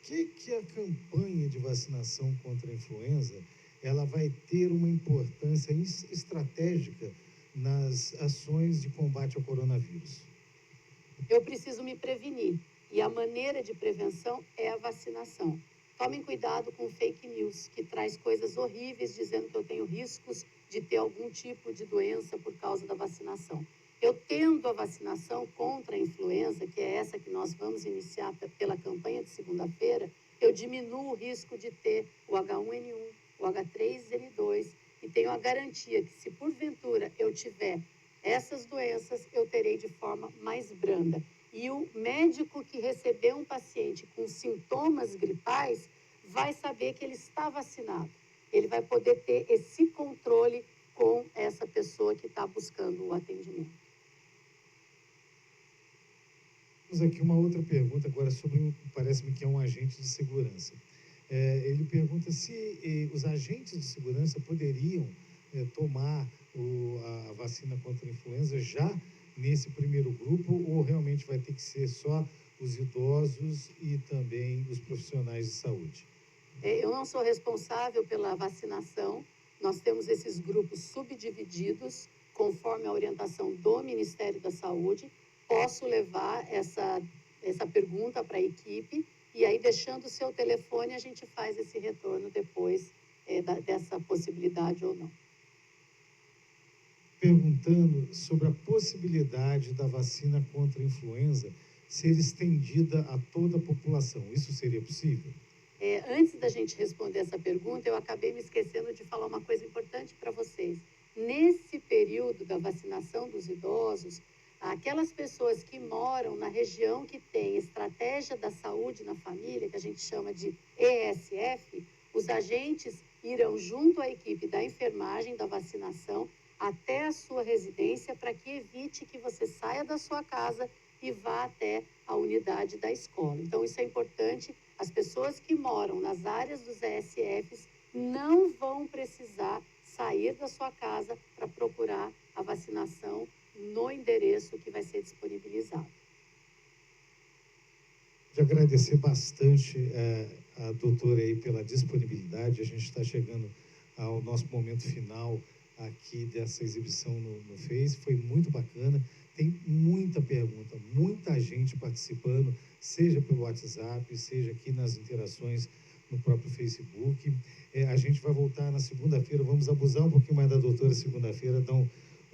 Que a campanha de vacinação contra a influenza, ela vai ter uma importância estratégica nas ações de combate ao coronavírus? Eu preciso me prevenir, e a maneira de prevenção é a vacinação. Tomem cuidado com fake news, que traz coisas horríveis dizendo que eu tenho riscos de ter algum tipo de doença por causa da vacinação. Eu tendo a vacinação contra a influenza, que é essa que nós vamos iniciar pela campanha de segunda-feira, eu diminuo o risco de ter o H1N1, o H3N2, e tenho a garantia que, se porventura eu tiver essas doenças, eu terei de forma mais branda. E o médico que receber um paciente com sintomas gripais vai saber que ele está vacinado. Ele vai poder ter esse controle com essa pessoa que está buscando o atendimento. Temos aqui uma outra pergunta agora sobre, parece-me que é um agente de segurança. Ele pergunta se os agentes de segurança poderiam tomar a vacina contra a influenza já nesse primeiro grupo, ou realmente vai ter que ser só os idosos e também os profissionais de saúde? Eu não sou responsável pela vacinação. Nós temos esses grupos subdivididos conforme a orientação do Ministério da Saúde. Posso levar essa pergunta para a equipe e aí, deixando o seu telefone, a gente faz esse retorno depois dessa possibilidade ou não. Perguntando sobre a possibilidade da vacina contra a influenza ser estendida a toda a população. Isso seria possível? Antes da gente responder essa pergunta, eu acabei me esquecendo de falar uma coisa importante para vocês. Nesse período da vacinação dos idosos, aquelas pessoas que moram na região que tem estratégia da saúde na família, que a gente chama de ESF, os agentes irão junto à equipe da enfermagem da vacinação até a sua residência, para que evite que você saia da sua casa e vá até a unidade da escola. Então, isso é importante. As pessoas que moram nas áreas dos ESFs não vão precisar sair da sua casa para procurar a vacinação no endereço que vai ser disponibilizado. De agradecer bastante a doutora aí pela disponibilidade. A gente está chegando ao nosso momento final aqui dessa exibição no Face. Foi muito bacana. Tem muita pergunta, muita gente participando, seja pelo WhatsApp, seja aqui nas interações no próprio Facebook. A gente vai voltar na segunda-feira, vamos abusar um pouquinho mais da doutora segunda-feira, dar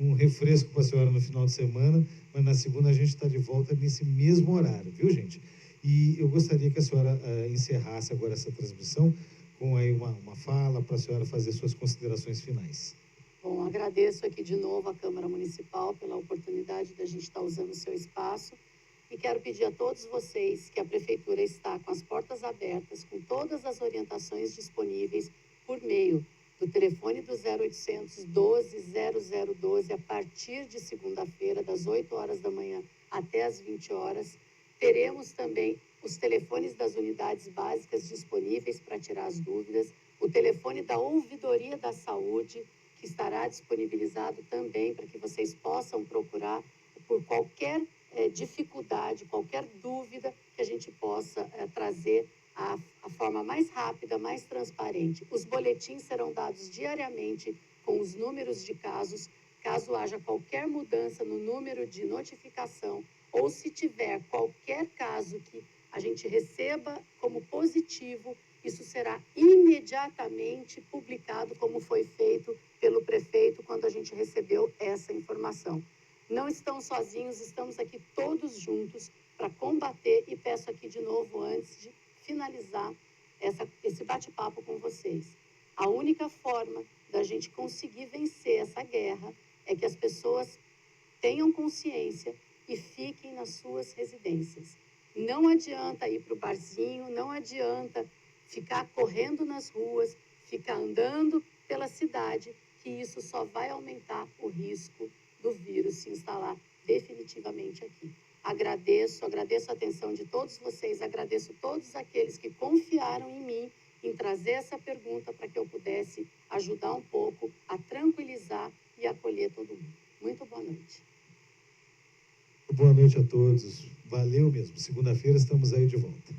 um refresco para a senhora no final de semana, mas na segunda a gente está de volta nesse mesmo horário, viu, gente? E eu gostaria que a senhora encerrasse agora essa transmissão com aí uma fala para a senhora fazer suas considerações finais. Bom, agradeço aqui de novo à Câmara Municipal pela oportunidade de a gente estar usando o seu espaço e quero pedir a todos vocês que a Prefeitura está com as portas abertas, com todas as orientações disponíveis por meio do telefone do 0800 12 0012 a partir de segunda-feira, das 8 horas da manhã até as 20 horas. Teremos também os telefones das unidades básicas disponíveis para tirar as dúvidas, o telefone da Ouvidoria da Saúde, que estará disponibilizado também para que vocês possam procurar por qualquer dificuldade, qualquer dúvida que a gente possa trazer a forma mais rápida, mais transparente. Os boletins serão dados diariamente com os números de casos, caso haja qualquer mudança no número de notificação ou se tiver qualquer caso que a gente receba como positivo, isso será imediatamente publicado, como foi feito pelo prefeito quando a gente recebeu essa informação. Não estão sozinhos, estamos aqui todos juntos para combater e peço aqui de novo, antes de finalizar esse bate-papo com vocês. A única forma da gente conseguir vencer essa guerra é que as pessoas tenham consciência e fiquem nas suas residências. Não adianta ir para o barzinho, não adianta ficar correndo nas ruas, ficar andando pela cidade, que isso só vai aumentar o risco do vírus se instalar definitivamente aqui. Agradeço a atenção de todos vocês, agradeço todos aqueles que confiaram em mim em trazer essa pergunta para que eu pudesse ajudar um pouco a tranquilizar e acolher todo mundo. Muito boa noite. Boa noite a todos. Valeu mesmo. Segunda-feira estamos aí de volta.